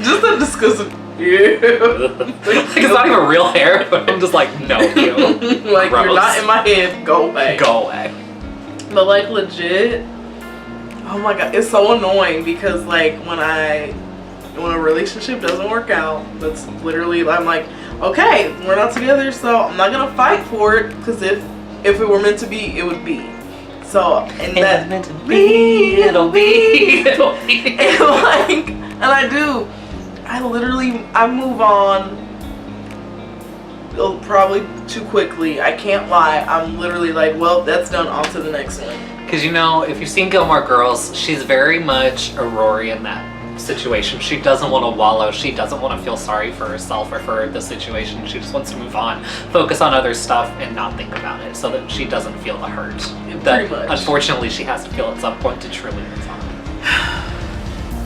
Just a disgusting. Yeah. Like, it's not even real hair, but I'm just like, no, you. Like, Gross. you're not in my head, go away. Go away. But like legit, oh my god, it's so annoying because like when a relationship doesn't work out, that's literally, I'm like, okay, we're not together, so I'm not gonna fight for it, because if it were meant to be, it would be. So, and that meant to be, it'll be. And like, and I move on probably too quickly. I can't lie. I'm literally like, well, that's done, on to the next one. Because, you know, if you've seen Gilmore Girls, she's very much a Rory in that situation. She doesn't want to wallow. She doesn't want to feel sorry for herself or for the situation. She just wants to move on, focus on other stuff, and not think about it, so that she doesn't feel the hurt that unfortunately she has to feel at some point to truly move on.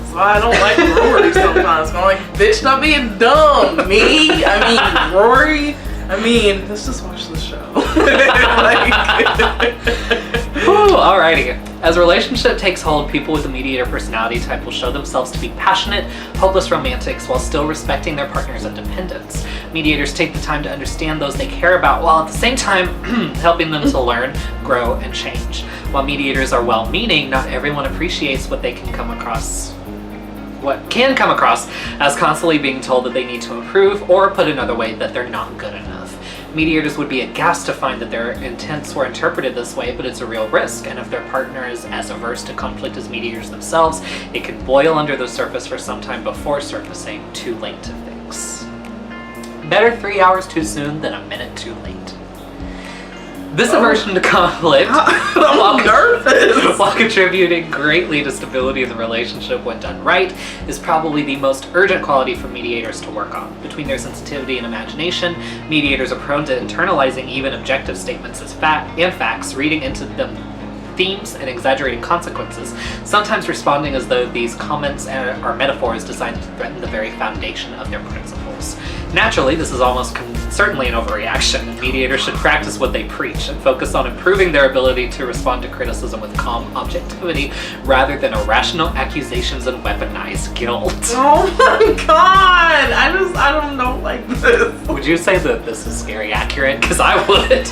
So I don't like Rory sometimes. I'm like, bitch, stop being dumb. Me? I mean, Rory? I mean, let's just watch the show. Whew, alrighty. As a relationship takes hold, people with a mediator personality type will show themselves to be passionate, hopeless romantics while still respecting their partner's independence. Mediators take the time to understand those they care about, while at the same time helping them to learn, grow, and change. While mediators are well-meaning, not everyone appreciates what can come across as constantly being told that they need to improve, or put another way, that they're not good enough. Mediators would be aghast to find that their intents were interpreted this way, but it's a real risk, and if their partner is as averse to conflict as mediators themselves, it can boil under the surface for some time before surfacing, too late to fix. Better 3 hours too soon than a minute too late. This aversion to conflict, while contributing greatly to stability of the relationship when done right, is probably the most urgent quality for mediators to work on. Between their sensitivity and imagination, mediators are prone to internalizing even objective statements as facts, reading into them themes and exaggerating consequences, sometimes responding as though these comments are metaphors designed to threaten the very foundation of their principles. Naturally, this is almost certainly an overreaction, and mediators should practice what they preach and focus on improving their ability to respond to criticism with calm objectivity rather than irrational accusations and weaponized guilt. Oh my god! I don't like this. Would you say that this is scary accurate? Because I would.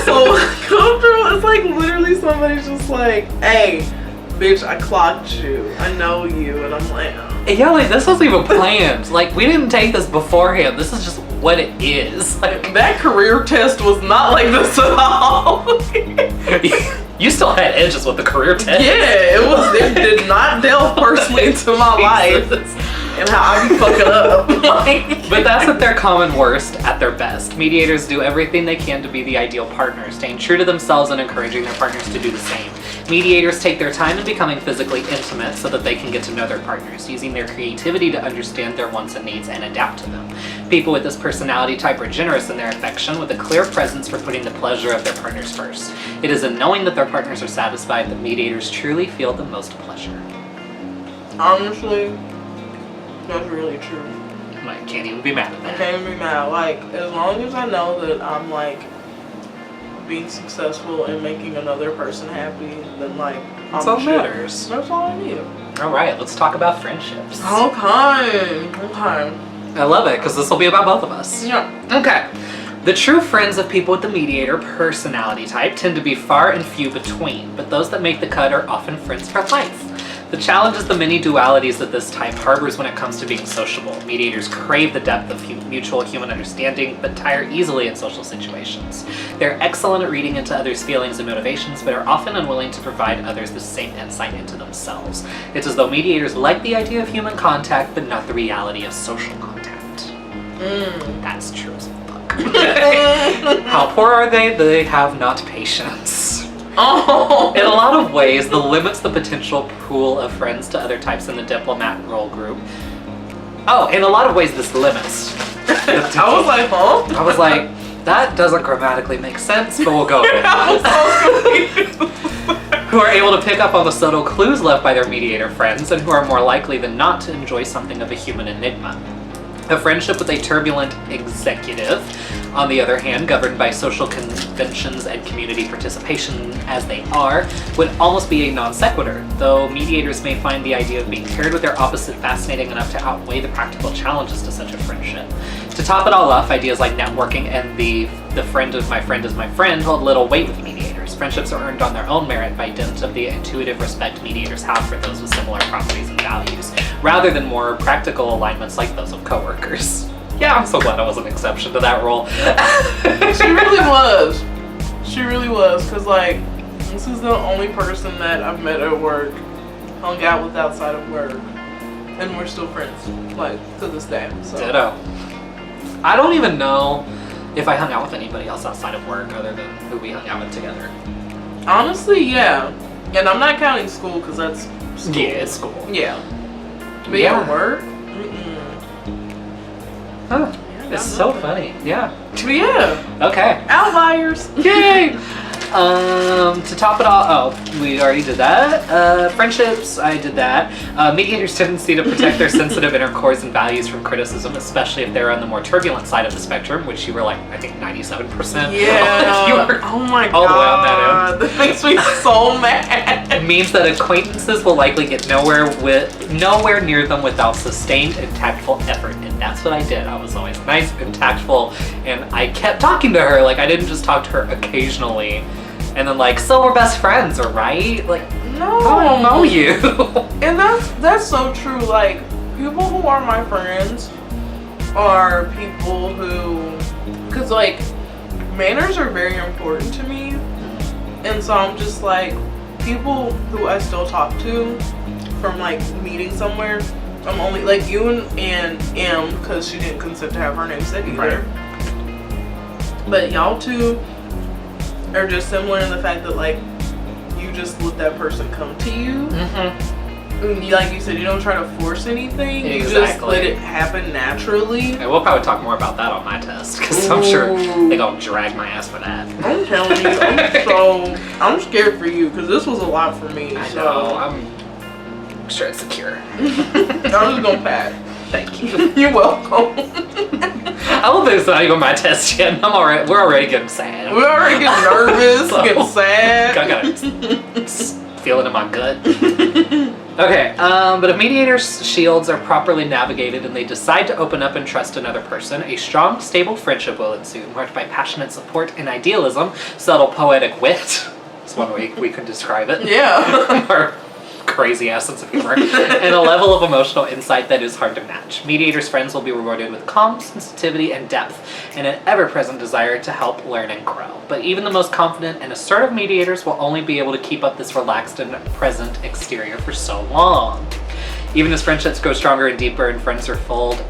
So uncomfortable. It's like literally somebody's just like, hey, bitch, I clocked you. I know you. And I'm like, oh. Yeah, like this wasn't even planned. Like we didn't take this beforehand. This is just what it is. Like that career test was not like this at all. You still had edges with the career test. Yeah, it did not delve personally into my life and how I be fucking up. But that's at their common worst at their best. Mediators do everything they can to be the ideal partner, staying true to themselves and encouraging their partners to do the same. Mediators take their time in becoming physically intimate so that they can get to know their partners, using their creativity to understand their wants and needs and adapt to them. People with this personality type are generous in their affection, with a clear presence for putting the pleasure of their partners first. It is in knowing that their partners are satisfied that mediators truly feel the most pleasure. Honestly, that's really true. I can't even be mad at that. I can't even be mad. Like, as long as I know that I'm like being successful and making another person happy, then like that's all that matters. That's all I need. Alright, let's talk about friendships. Okay. I love it, because this will be about both of us. Yeah. Okay. The true friends of people with the mediator personality type tend to be far and few between, but those that make the cut are often friends for life. The challenge is the many dualities that this type harbors when it comes to being sociable. Mediators crave the depth of mutual human understanding, but tire easily in social situations. They're excellent at reading into others' feelings and motivations, but are often unwilling to provide others the same insight into themselves. It's as though mediators like the idea of human contact, but not the reality of social contact. That's true as fuck. How poor are they? They have not patience. Oh. In a lot of ways, the limits the potential pool of friends to other types in the diplomat role group. Oh, in a lot of ways, this limits. I was like, huh? I was like, that doesn't grammatically make sense, but we'll go with it. I was so confused. Who are able to pick up on the subtle clues left by their mediator friends, and who are more likely than not to enjoy something of a human enigma. A friendship with a turbulent executive, on the other hand, governed by social conventions and community participation as they are, would almost be a non sequitur, though mediators may find the idea of being paired with their opposite fascinating enough to outweigh the practical challenges to such a friendship. To top it all off, ideas like networking and the friend of my friend is my friend hold little weight with mediators. Friendships are earned on their own merit by dint of the intuitive respect mediators have for those with similar properties and values, rather than more practical alignments like those of coworkers. Yeah, I'm so glad I was an exception to that rule. She really was. She really was, because like, this is the only person that I've met at work, hung out with outside of work, and we're still friends, like, to this day. So. Ditto. I don't even know if I hung out with anybody else outside of work other than who we hung out with together. Honestly, yeah. And I'm not counting school, because that's school. Yeah, it's school. Yeah. But yeah, work? Huh. It's so funny. Yeah. But yeah. Okay. Outliers. Yay! To top it all, we already did that. Friendships, I did that. Mediators' tendency to protect their sensitive inner cores and values from criticism, especially if they're on the more turbulent side of the spectrum, which you were like, I think 97%. Yeah. You were oh my god. all the way on that end. That makes me so mad. It means that acquaintances will likely get nowhere near them without sustained and tactful effort, and that's what I did. I was always nice and tactful, and I kept talking to her. Like, I didn't just talk to her occasionally. And then like, so we're best friends, right? Like, no, I don't know you. And that's so true. Like, people who are my friends are people who, cause like, manners are very important to me, and so I'm just like, people who I still talk to from like meeting somewhere. I'm only like you and M, cause she didn't consent to have her name said either. Right. But y'all two are just similar in the fact that like you just let that person come to you. Like you said, you don't try to force anything. Exactly. You just let it happen naturally. And we'll probably talk more about that on my test, because I'm sure they're gonna drag my ass for that. I'm telling you, I'm scared for you, because this was a lot for me. I know, I'm sure it's secure. I'm just gonna pass. Thank you. You're welcome. I love that it's not even my test yet. I'm alright. We're already getting sad. We're already getting nervous, getting sad. I gotta feel it in my gut. Okay, but if mediators' shields are properly navigated and they decide to open up and trust another person, a strong, stable friendship will ensue, marked by passionate support and idealism, subtle poetic wit. That's one way we could describe it. Yeah. Or crazy ass sense of humor, and a level of emotional insight that is hard to match. Mediators' friends will be rewarded with calm, sensitivity, and depth, and an ever-present desire to help, learn, and grow. But even the most confident and assertive mediators will only be able to keep up this relaxed and present exterior for so long. Even as friendships grow stronger and deeper and friends are lulled?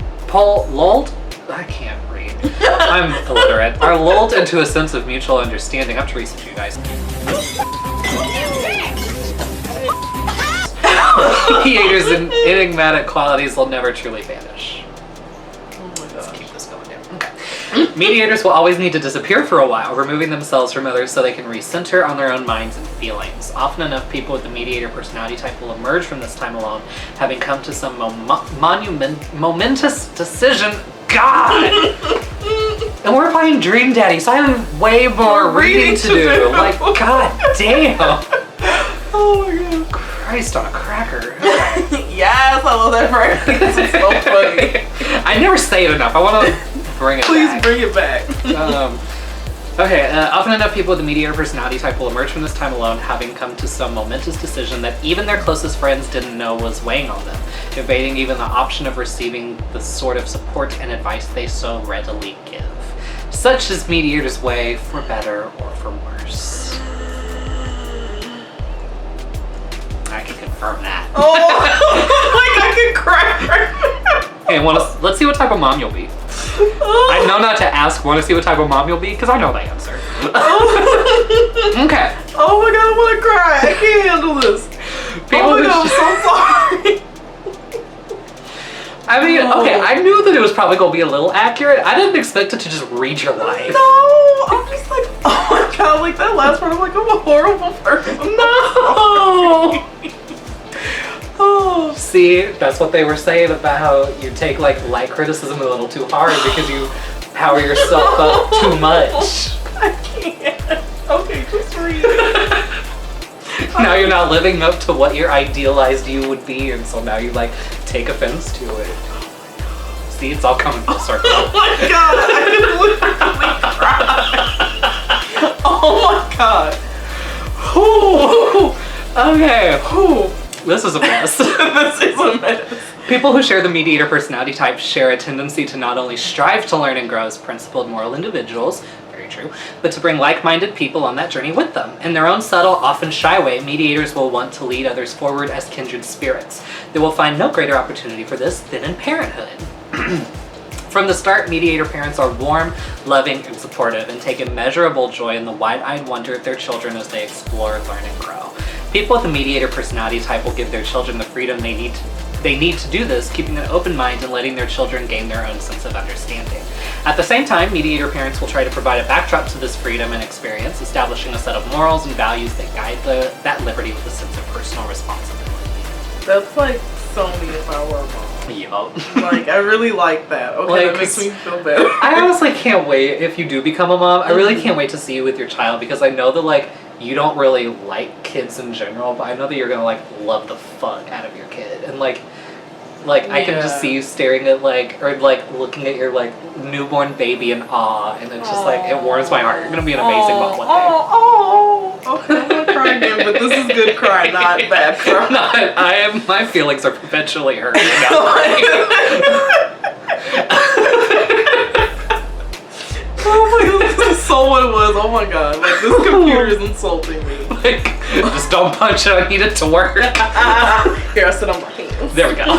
I can't read. I'm illiterate. Are lulled into a sense of mutual understanding. I have to research you guys. Mediators' enigmatic qualities will never truly vanish. Let's keep this going down. Okay. Mediators will always need to disappear for a while, removing themselves from others so they can recenter on their own minds and feelings. Often enough, people with the mediator personality type will emerge from this time alone, having come to some momentous decision. God! And we're playing Dream Daddy, so I have way more reading to do. Like, god damn! Oh my god. Christ on a cracker. Yes, I love that phrase. This is so funny. I never say it enough. I want to bring it Please back. bring it back. Often enough, people with the mediator personality type will emerge from this time alone, having come to some momentous decision that even their closest friends didn't know was weighing on them, evading even the option of receiving the sort of support and advice they so readily give. Such is mediator's way, for better or for worse. I can confirm that. Oh, like I can cry. Hey, let's see what type of mom you'll be. I know not to ask, want to see what type of mom you'll be? Because I know the answer. Okay. Oh my god, I want to cry. I can't handle this. Oh my god, I'm so sorry. I mean, okay, I knew that it was probably going to be a little accurate. I didn't expect it to just read your life. No, I'm just like, oh my god, like that last part, I'm like, I'm a horrible person. No! Oh, see, that's what they were saying about how you take like light criticism a little too hard because you power yourself up too much. I can't. Okay, just read it. Now you're not living up to what your idealized you would be, and so now you like take offense to it. See, it's all coming full circle. Oh my god, I literally cried. Oh my god. Okay. This is a mess. This is a mess. People who share the mediator personality type share a tendency to not only strive to learn and grow as principled moral individuals, very true, but to bring like-minded people on that journey with them. In their own subtle, often shy way, mediators will want to lead others forward as kindred spirits. They will find no greater opportunity for this than in parenthood. From the start, mediator parents are warm, loving, and supportive, and take immeasurable joy in the wide-eyed wonder of their children as they explore, learn, and grow. People with a mediator personality type will give their children the freedom they need to do this, keeping an open mind and letting their children gain their own sense of understanding. At the same time, mediator parents will try to provide a backdrop to this freedom and experience, establishing a set of morals and values that guide that liberty with a sense of personal responsibility. That's like so me if I were a mom. Yup. Like, I really like that. Okay, Like, that makes me feel better. I honestly can't wait if you do become a mom. I really can't wait to see you with your child because I know that like you don't really like kids in general, but I know that you're gonna like love the fuck out of your kid and like I can just see you staring at like or like looking at your like newborn baby in awe, and it's just like it warms my heart. You're gonna be an amazing mom one day. Okay, I'm gonna cry again, but this is good cry, not bad cry. No, my feelings are perpetually hurt. Oh my god, this is so what it was. Oh my god, like this computer is insulting me. Like, just don't punch it. I need it to work. Here, I sit on my hands. There we go.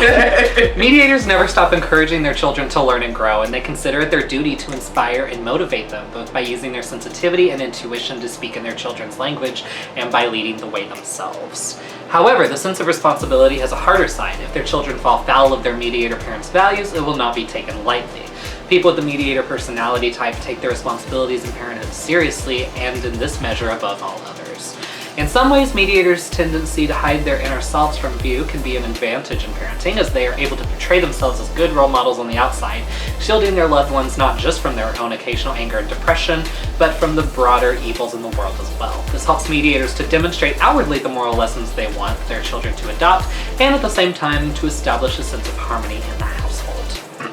Mediators never stop encouraging their children to learn and grow, and they consider it their duty to inspire and motivate them, both by using their sensitivity and intuition to speak in their children's language, and by leading the way themselves. However, the sense of responsibility has a harder side. If their children fall foul of their mediator parents' values, it will not be taken lightly. People with the mediator personality type take their responsibilities in parenthood seriously, and in this measure above all others. In some ways, mediators' tendency to hide their inner selves from view can be an advantage in parenting, as they are able to portray themselves as good role models on the outside, shielding their loved ones not just from their own occasional anger and depression, but from the broader evils in the world as well. This helps mediators to demonstrate outwardly the moral lessons they want their children to adopt, and at the same time to establish a sense of harmony in the household.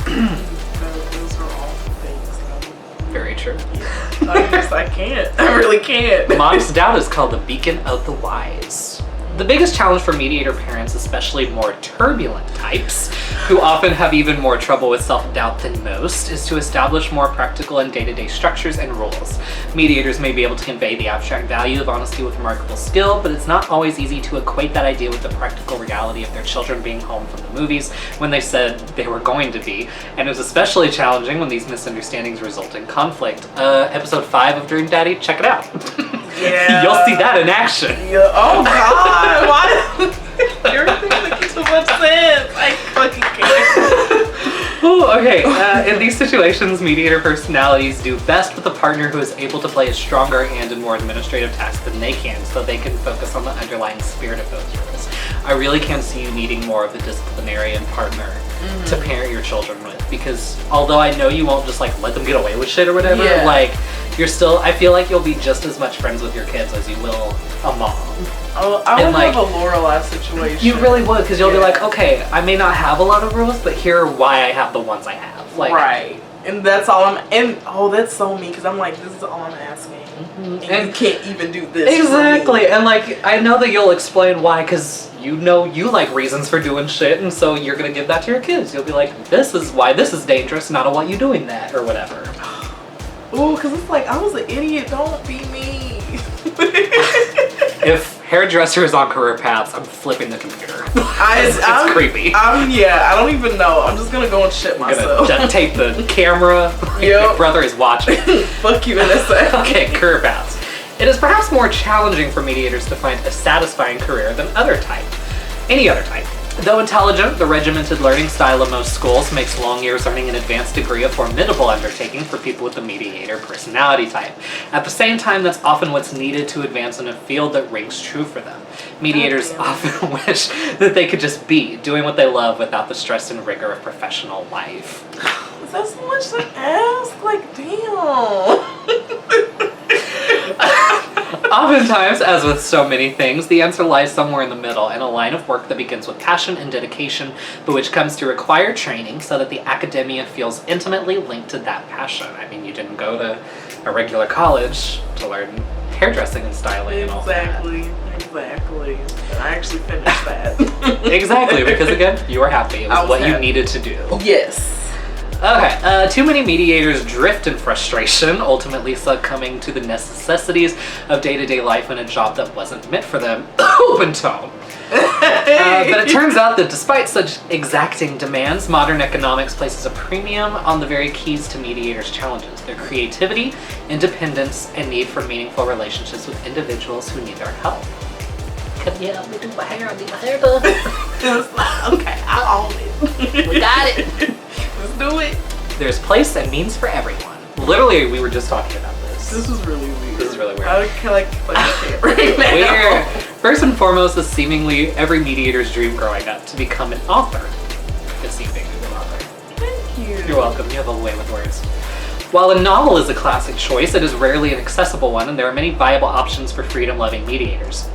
Those are all things. Very true. I can't. I really can't. Modest doubt is called the beacon of the wise. The biggest challenge for mediator parents, especially more turbulent types, who often have even more trouble with self-doubt than most, is to establish more practical and day-to-day structures and rules. Mediators may be able to convey the abstract value of honesty with remarkable skill, but it's not always easy to equate that idea with the practical reality of their children being home from the movies when they said they were going to be, and it's especially challenging when these misunderstandings result in conflict. Episode 5 of Dream Daddy, check it out. Yeah. You'll see that in action. Yeah. Oh God! Why? Everything making so much sense. I fucking can't. Ooh, okay. In these situations, mediator personalities do best with a partner who is able to play a stronger hand in more administrative tasks than they can, so they can focus on the underlying spirit of those roles. I really can see you needing more of a disciplinarian partner to parent your children with, because although I know you won't just like let them get away with shit or whatever, Yeah. like you're still, I feel like you'll be just as much friends with your kids as you will a mom. Oh, I would like, have a Lorelai situation. You really would, because you'll be Yeah. like, okay, I may not have a lot of rules, but here are why I have the ones I have. Like, right. And that's all I'm. And oh, that's so me, because I'm like, this is all I'm asking. And you can't even do this. Exactly, and like I know that you'll explain why, because you know you like reasons for doing shit, and so you're gonna give that to your kids. You'll be like, this is why this is dangerous, not I want you doing that or whatever. Ooh, because it's like, I was an idiot. Don't be me. If hairdresser is on career paths, I'm flipping the computer. It's creepy. I don't even know. I'm just gonna go and shit I'm myself. gonna duct tape the camera. Yep. Your brother is watching. Fuck you in a second. Okay, career paths. It is perhaps more challenging for mediators to find a satisfying career than any other type. Though intelligent, the regimented learning style of most schools makes long years earning an advanced degree a formidable undertaking for people with the mediator personality type. At the same time, that's often what's needed to advance in a field that rings true for them. Mediators often wish that they could just be doing what they love without the stress and rigor of professional life. Is that so much to ask? Like, damn. Oftentimes, as with so many things, the answer lies somewhere in the middle, in a line of work that begins with passion and dedication, but which comes to require training so that the academia feels intimately linked to that passion. I mean, you didn't go to a regular college to learn hairdressing and styling and all that. Exactly. And I actually finished that. Exactly, because again, you were happy. It was what you needed to do. Yes. Okay, too many mediators drift in frustration, ultimately succumbing to the necessities of day-to-day life in a job that wasn't meant for them. Open tone. But it turns out that despite such exacting demands, modern economics places a premium on the very keys to mediators' challenges: their creativity, independence, and need for meaningful relationships with individuals who need their help. Can you help me do my hair? I need my hair done. Okay, I own it. We got it. Let's do it. There's place and means for everyone. Literally, we were just talking about this. This was really weird. This is really weird. I can't right now. Weird. First and foremost is seemingly every mediator's dream growing up to become an author. Good seeing being an author. Thank you. You're welcome. You have a way with words. While a novel is a classic choice, it is rarely an accessible one, and there are many viable options for freedom-loving mediators.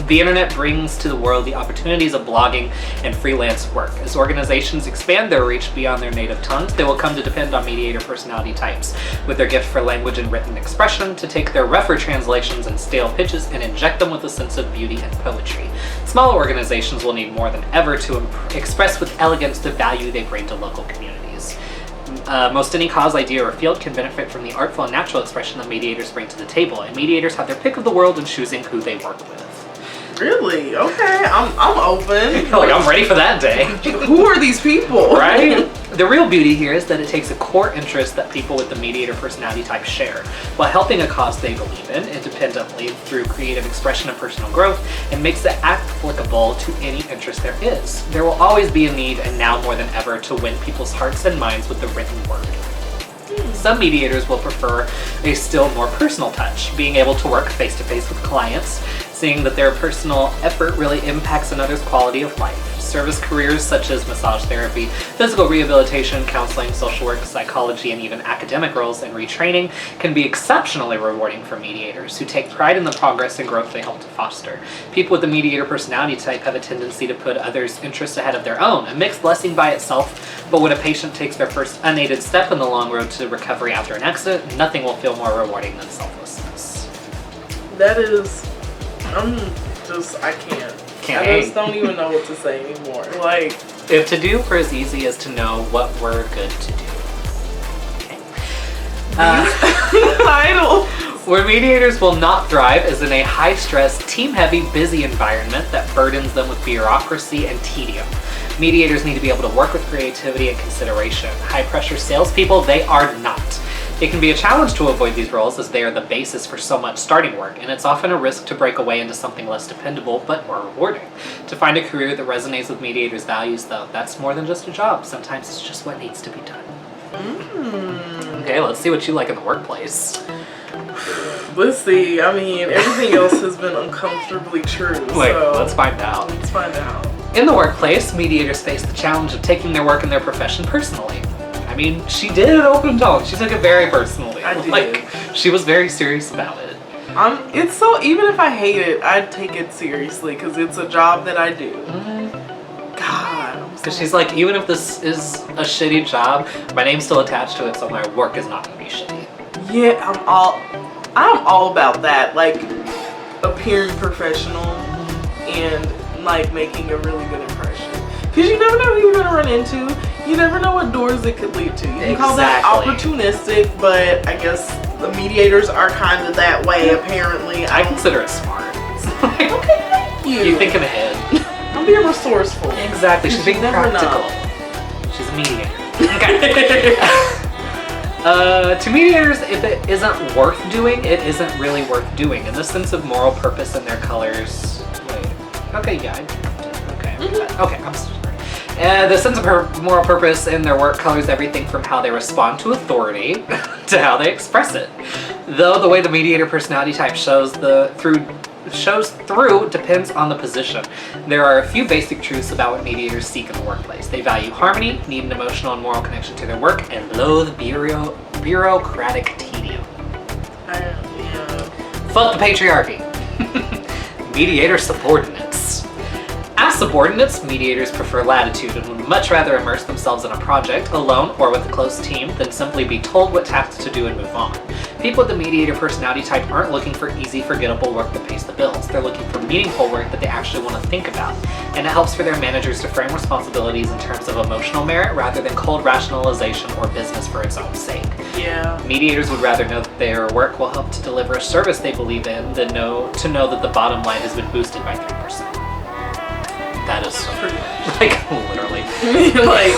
The internet brings to the world the opportunities of blogging and freelance work. As organizations expand their reach beyond their native tongues, they will come to depend on mediator personality types, with their gift for language and written expression, to take their rougher translations and stale pitches and inject them with a sense of beauty and poetry. Small organizations will need more than ever to express with elegance the value they bring to local communities. Most any cause, idea, or field can benefit from the artful and natural expression that mediators bring to the table, and mediators have their pick of the world in choosing who they work with. Really? Okay, I'm open. Like, I'm ready for that day. Who are these people? Right? The real beauty here is that it takes a core interest that people with the mediator personality type share, while helping a cause they believe in independently through creative expression and personal growth, and makes it applicable to any interest there is. There will always be a need, and now more than ever, to win people's hearts and minds with the written word. Some mediators will prefer a still more personal touch, being able to work face-to-face with clients, seeing that their personal effort really impacts another's quality of life. Service careers such as massage therapy, physical rehabilitation, counseling, social work, psychology, and even academic roles and retraining can be exceptionally rewarding for mediators who take pride in the progress and growth they help to foster. People with the mediator personality type have a tendency to put others' interests ahead of their own, a mixed blessing by itself, but when a patient takes their first unaided step in the long road to recovery after an accident, nothing will feel more rewarding than selflessness. That is, I can't. I just don't even know what to say anymore. Like, if to do were as easy as to know what we're good to do. Okay. Title. Where mediators will not thrive is in a high-stress, team-heavy, busy environment that burdens them with bureaucracy and tedium. Mediators need to be able to work with creativity and consideration. High-pressure salespeople, they are not. It can be a challenge to avoid these roles as they are the basis for so much starting work, and it's often a risk to break away into something less dependable but more rewarding. To find a career that resonates with mediators' values, though, that's more than just a job. Sometimes it's just what needs to be done. Okay, let's see what you like in the workplace. Let's see. I mean, everything else has been uncomfortably true. Wait, so let's find out. Let's find out. In the workplace, mediators face the challenge of taking their work and their profession personally. I mean, she did it open tone. She took it very personally. I did. Like, she was very serious about it. It's so, even if I hate it, I'd take it seriously because it's a job that I do. God. Because she's like, even if this is a shitty job, my name's still attached to it, so my work is not gonna be shitty. Yeah, I'm all about that. Like, appearing professional and like making a really good impression. Because you never know who you're gonna run into. You never know what doors it could lead to. You can call that opportunistic, but I guess the mediators are kind of that way, apparently. I consider it smart. Okay, thank you. You're thinking ahead. I'm being resourceful. Exactly. She's being practical. She's a mediator. Okay. To mediators, if it isn't worth doing, it isn't really worth doing. In the sense of moral purpose in their colors. Wait. Okay, yeah. Okay, I'm sorry. The sense of her moral purpose in their work colors everything from how they respond to authority to how they express it. Though the way the mediator personality type shows through depends on the position. There are a few basic truths about what mediators seek in the workplace. They value harmony, need an emotional and moral connection to their work, and loathe bureaucratic tedium. Fuck the patriarchy. Mediator subordinates. As subordinates, mediators prefer latitude and would much rather immerse themselves in a project, alone or with a close team, than simply be told what tasks to do and move on. People with the mediator personality type aren't looking for easy, forgettable work that pays the bills. They're looking for meaningful work that they actually want to think about. And it helps for their managers to frame responsibilities in terms of emotional merit rather than cold rationalization or business for its own sake. Yeah. Mediators would rather know that their work will help to deliver a service they believe in than to know that the bottom line has been boosted by 3%. That is so pretty much. Like, literally. Like,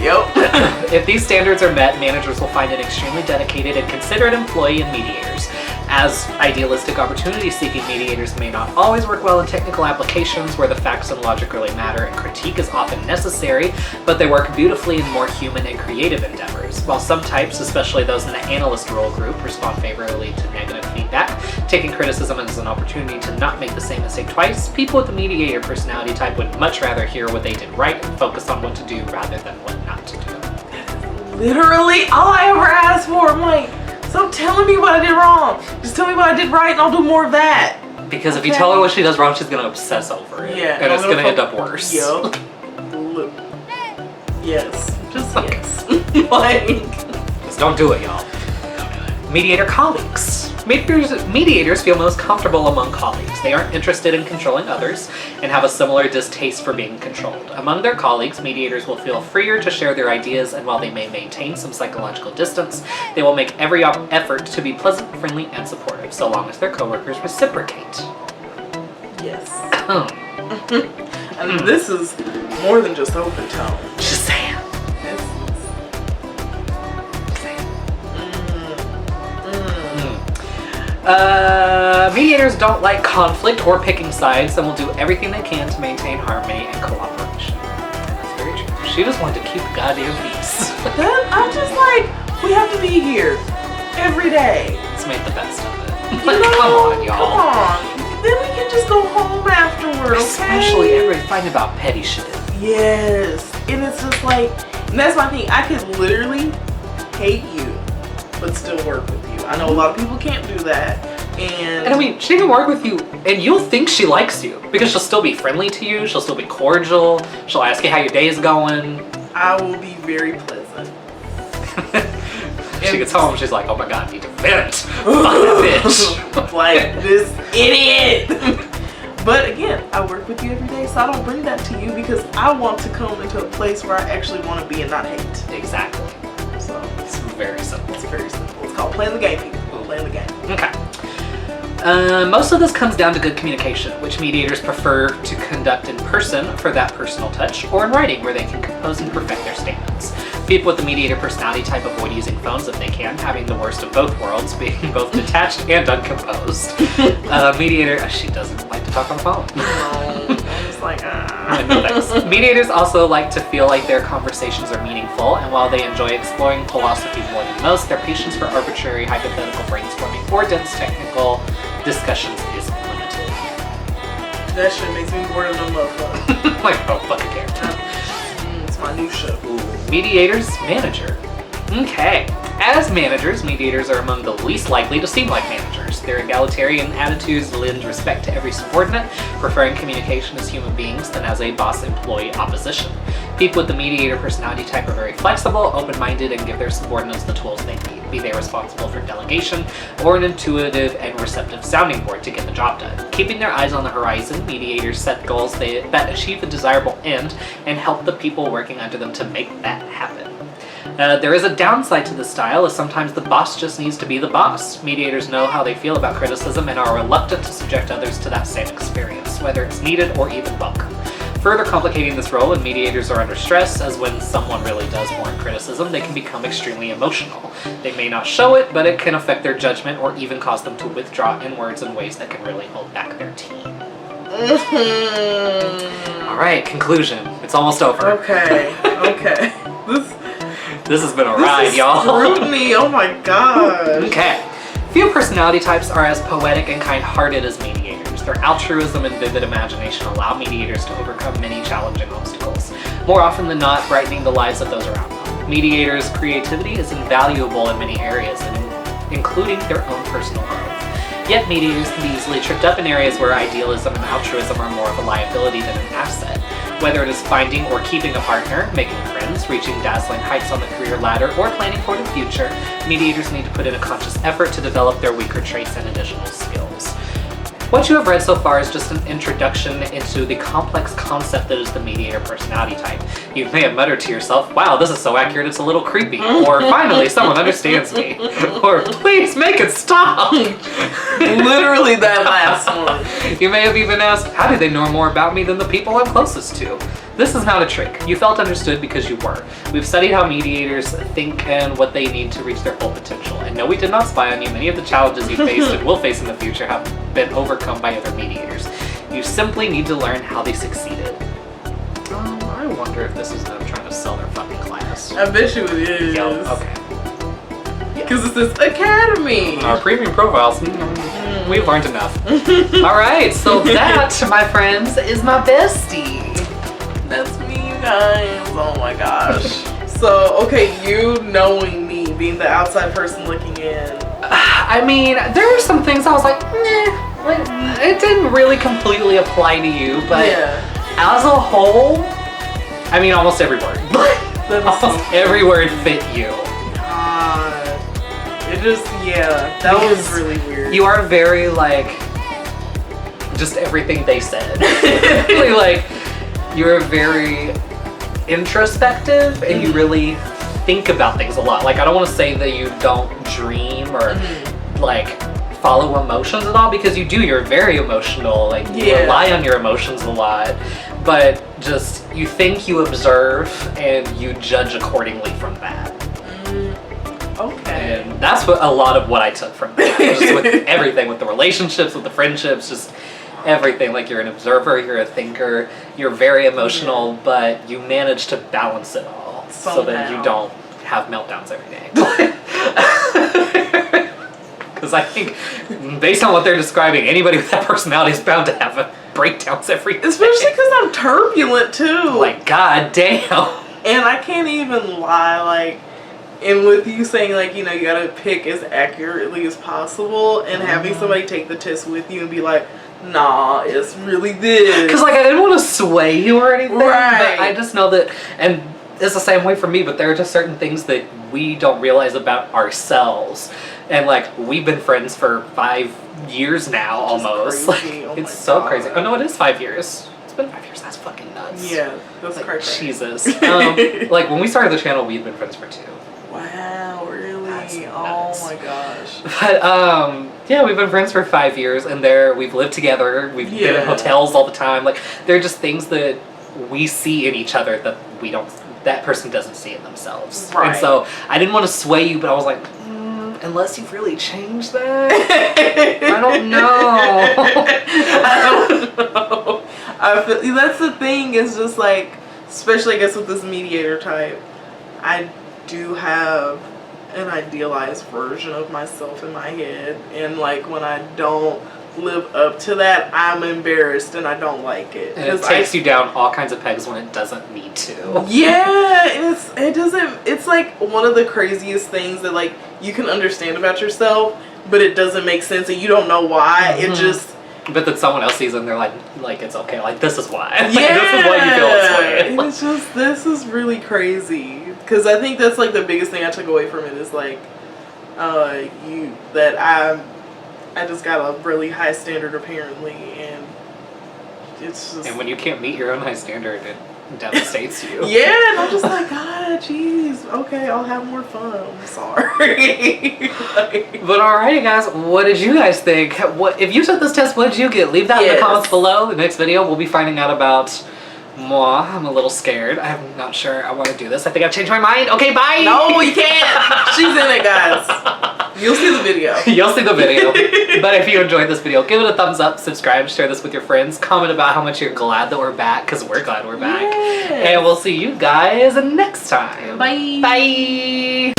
yep. If these standards are met, managers will find an extremely dedicated and considerate employee in mediators. As idealistic opportunity-seeking mediators may not always work well in technical applications where the facts and logic really matter and critique is often necessary, but they work beautifully in more human and creative endeavors. While some types, especially those in the analyst role group, respond favorably to negative feedback, taking criticism as an opportunity to not make the same mistake twice, people with the mediator personality type would much rather hear what they did right and focus on what to do rather than what not to do. Literally all I ever asked for. I'm like, stop telling me what I did wrong. Just tell me what I did right and I'll do more of that. Because if you tell her what she does wrong, she's gonna obsess over it. Yeah. And it's gonna end up worse. Yup. Yes. Just yes. Like, just don't do it, y'all. Mediator colleagues. Mediators feel most comfortable among colleagues. They aren't interested in controlling others and have a similar distaste for being controlled. Among their colleagues, mediators will feel freer to share their ideas, and while they may maintain some psychological distance, they will make every effort to be pleasant, friendly, and supportive, so long as their coworkers reciprocate. Yes. And this is more than just open tone. Just saying. Mediators don't like conflict or picking sides and will do everything they can to maintain harmony and cooperation. And that's very true. She just wanted to keep the goddamn peace. I'm just like, We have to be here every day. Let's make the best of it. You Like, know, come on, y'all. Come on. Then we can just go home afterward, okay? Especially everybody fighting about petty shit. Yes. And it's just like, and that's my thing. I could literally hate you, but still work with you. I know a lot of people can't do that. And I mean, she can work with you, and you'll think she likes you because she'll still be friendly to you. She'll still be cordial. She'll ask you how your day is going. I will be very pleasant. She gets home, she's like, "Oh my god, I need to vent. Fuck that bitch." Like this idiot. But again, I work with you every day, so I don't bring that to you because I want to come into a place where I actually want to be and not hate. Exactly. So It's very simple. it's very simple. It's called playing the game, people. Playing the game. Okay. Most of this comes down to good communication, which mediators prefer to conduct in person for that personal touch, or in writing where they can compose and perfect their statements. People with the mediator personality type avoid using phones if they can, having the worst of both worlds, being both detached and uncomposed. Mediator, she doesn't like to talk on the phone. No, I'm just like, No thanks. Mediators also like to feel like their conversations are meaningful, and while they enjoy exploring philosophy more than most, their patience for arbitrary hypothetical brainstorming or dense technical discussions is limited. That shit makes me bored of the motherfucker. Like, oh, fucking care. It's my new show. Mediators, manager. Okay. As managers, mediators are among the least likely to seem like managers. Their egalitarian attitudes lend respect to every subordinate, preferring communication as human beings than as a boss-employee opposition. People with the mediator personality type are very flexible, open-minded, and give their subordinates the tools they need, be they responsible for delegation or an intuitive and receptive sounding board to get the job done. Keeping their eyes on the horizon, mediators set goals that achieve a desirable end and help the people working under them to make that happen. There is a downside to this style, as sometimes the boss just needs to be the boss. Mediators know how they feel about criticism and are reluctant to subject others to that same experience, whether it's needed or even welcome. Further complicating this role when mediators are under stress, as when someone really does warrant criticism, they can become extremely emotional. They may not show it, but it can affect their judgment or even cause them to withdraw inwards in ways that can really hold back their team. Alright, conclusion. It's almost over. Okay. This has been a ride, y'all. Scrutiny, oh my gosh. Okay. Few personality types are as poetic and kind-hearted as mediators. Their altruism and vivid imagination allow mediators to overcome many challenging obstacles, more often than not brightening the lives of those around them. Mediators' creativity is invaluable in many areas, including their own personal growth. Yet mediators can be easily tripped up in areas where idealism and altruism are more of a liability than an asset. Whether it is finding or keeping a partner, making friends, reaching dazzling heights on the career ladder, or planning for the future, mediators need to put in a conscious effort to develop their weaker traits and additional skills. What you have read so far is just an introduction into the complex concept that is the mediator personality type. You may have muttered to yourself, wow, this is so accurate it's a little creepy, or finally someone understands me, or please make it stop. Literally that last one. You may have even asked, how do they know more about me than the people I'm closest to? This is not a trick. You felt understood because you were. We've studied how mediators think and what they need to reach their full potential. And no, we did not spy on you. Many of the challenges you faced and will face in the future have been overcome by other mediators. You simply need to learn how they succeeded. I wonder if this is them trying to sell their fucking class. I bet you it is. Yo, okay. Because it's this academy. Our premium profiles, we've learned enough. All right, so that, my friends, is my bestie. That's me, you guys. Oh my gosh. So, okay, you knowing me, being the outside person looking in. I mean, there were some things I was like, like, it didn't really completely apply to you, but as a whole, I mean, almost every word. Almost every word fit you. God. It just, that was really weird. You are very, like, just everything they said. Really, like, you're very introspective and you really think about things a lot. Like, I don't want to say that you don't dream or like follow emotions at all, because you do. You're very emotional. Like, you rely on your emotions a lot, but just you think, you observe, and you judge accordingly from that. Okay. And that's what a lot of what I took from that. Just with everything, with the relationships, with the friendships, just everything. Like, you're an observer, you're a thinker, you're very emotional, but you manage to balance it all so that you don't have meltdowns every day. because I think, based on what they're describing, anybody with that personality is bound to have breakdowns every day. Especially because I'm turbulent too. Like, god damn. And I can't even lie, like, and with you saying, like, you know, you gotta pick as accurately as possible, and having somebody take the test with you and be like, nah, it's really this. Because, like, I didn't want to sway you or anything, Right. but I just know that, and it's the same way for me, but there are just certain things that we don't realize about ourselves. And, like, we've been friends for 5 years now, almost. Crazy. Like, Oh it's my so God. crazy. Oh, no, it is 5 years. It's been 5 years. That's fucking nuts. Yeah, that's Like, crazy. Jesus. Like, when we started the channel, we'd been friends for 2. Wow, really? That's Oh nuts. my gosh. But, yeah, we've been friends for 5 years, and we've lived together, we've been in Yeah. hotels all the time. Like, they're just things that we see in each other that that person doesn't see in themselves. Right. And so, I didn't want to sway you, but I was like, unless you've really changed that, I don't know. I don't know. I feel that's the thing. Is just like, especially I guess with this mediator type, I do have an idealized version of myself in my head, and like when I don't live up to that, I'm embarrassed and I don't like it. And it takes you down all kinds of pegs when it doesn't need to. Yeah, it's like one of the craziest things that like you can understand about yourself, but it doesn't make sense and you don't know why. It just But then someone else sees it and they're like it's okay. Like, this is why. Like, yeah, this is why you feel this way. and it's just, this is really crazy. Because I think that's like the biggest thing I took away from it is like, I just got a really high standard apparently, and it's just. And when you can't meet your own high standard, it devastates you. Yeah, and I'm just like, God, jeez, okay, I'll have more fun. I'm sorry. Like, But alrighty, guys, what did you guys think? What if you took this test? What did you get? Leave that in the Yes. comments below. The next video, we'll be finding out about moi. I'm a little scared. I'm not sure I want to do this. I think I've changed my mind. Okay, bye. no, you can't. She's in it, guys. You'll see the video. You'll see the video. But if you enjoyed this video, give it a thumbs up, subscribe, share this with your friends, comment about how much you're glad that we're back, because we're glad we're back. Yes. And we'll see you guys next time. Bye. Bye.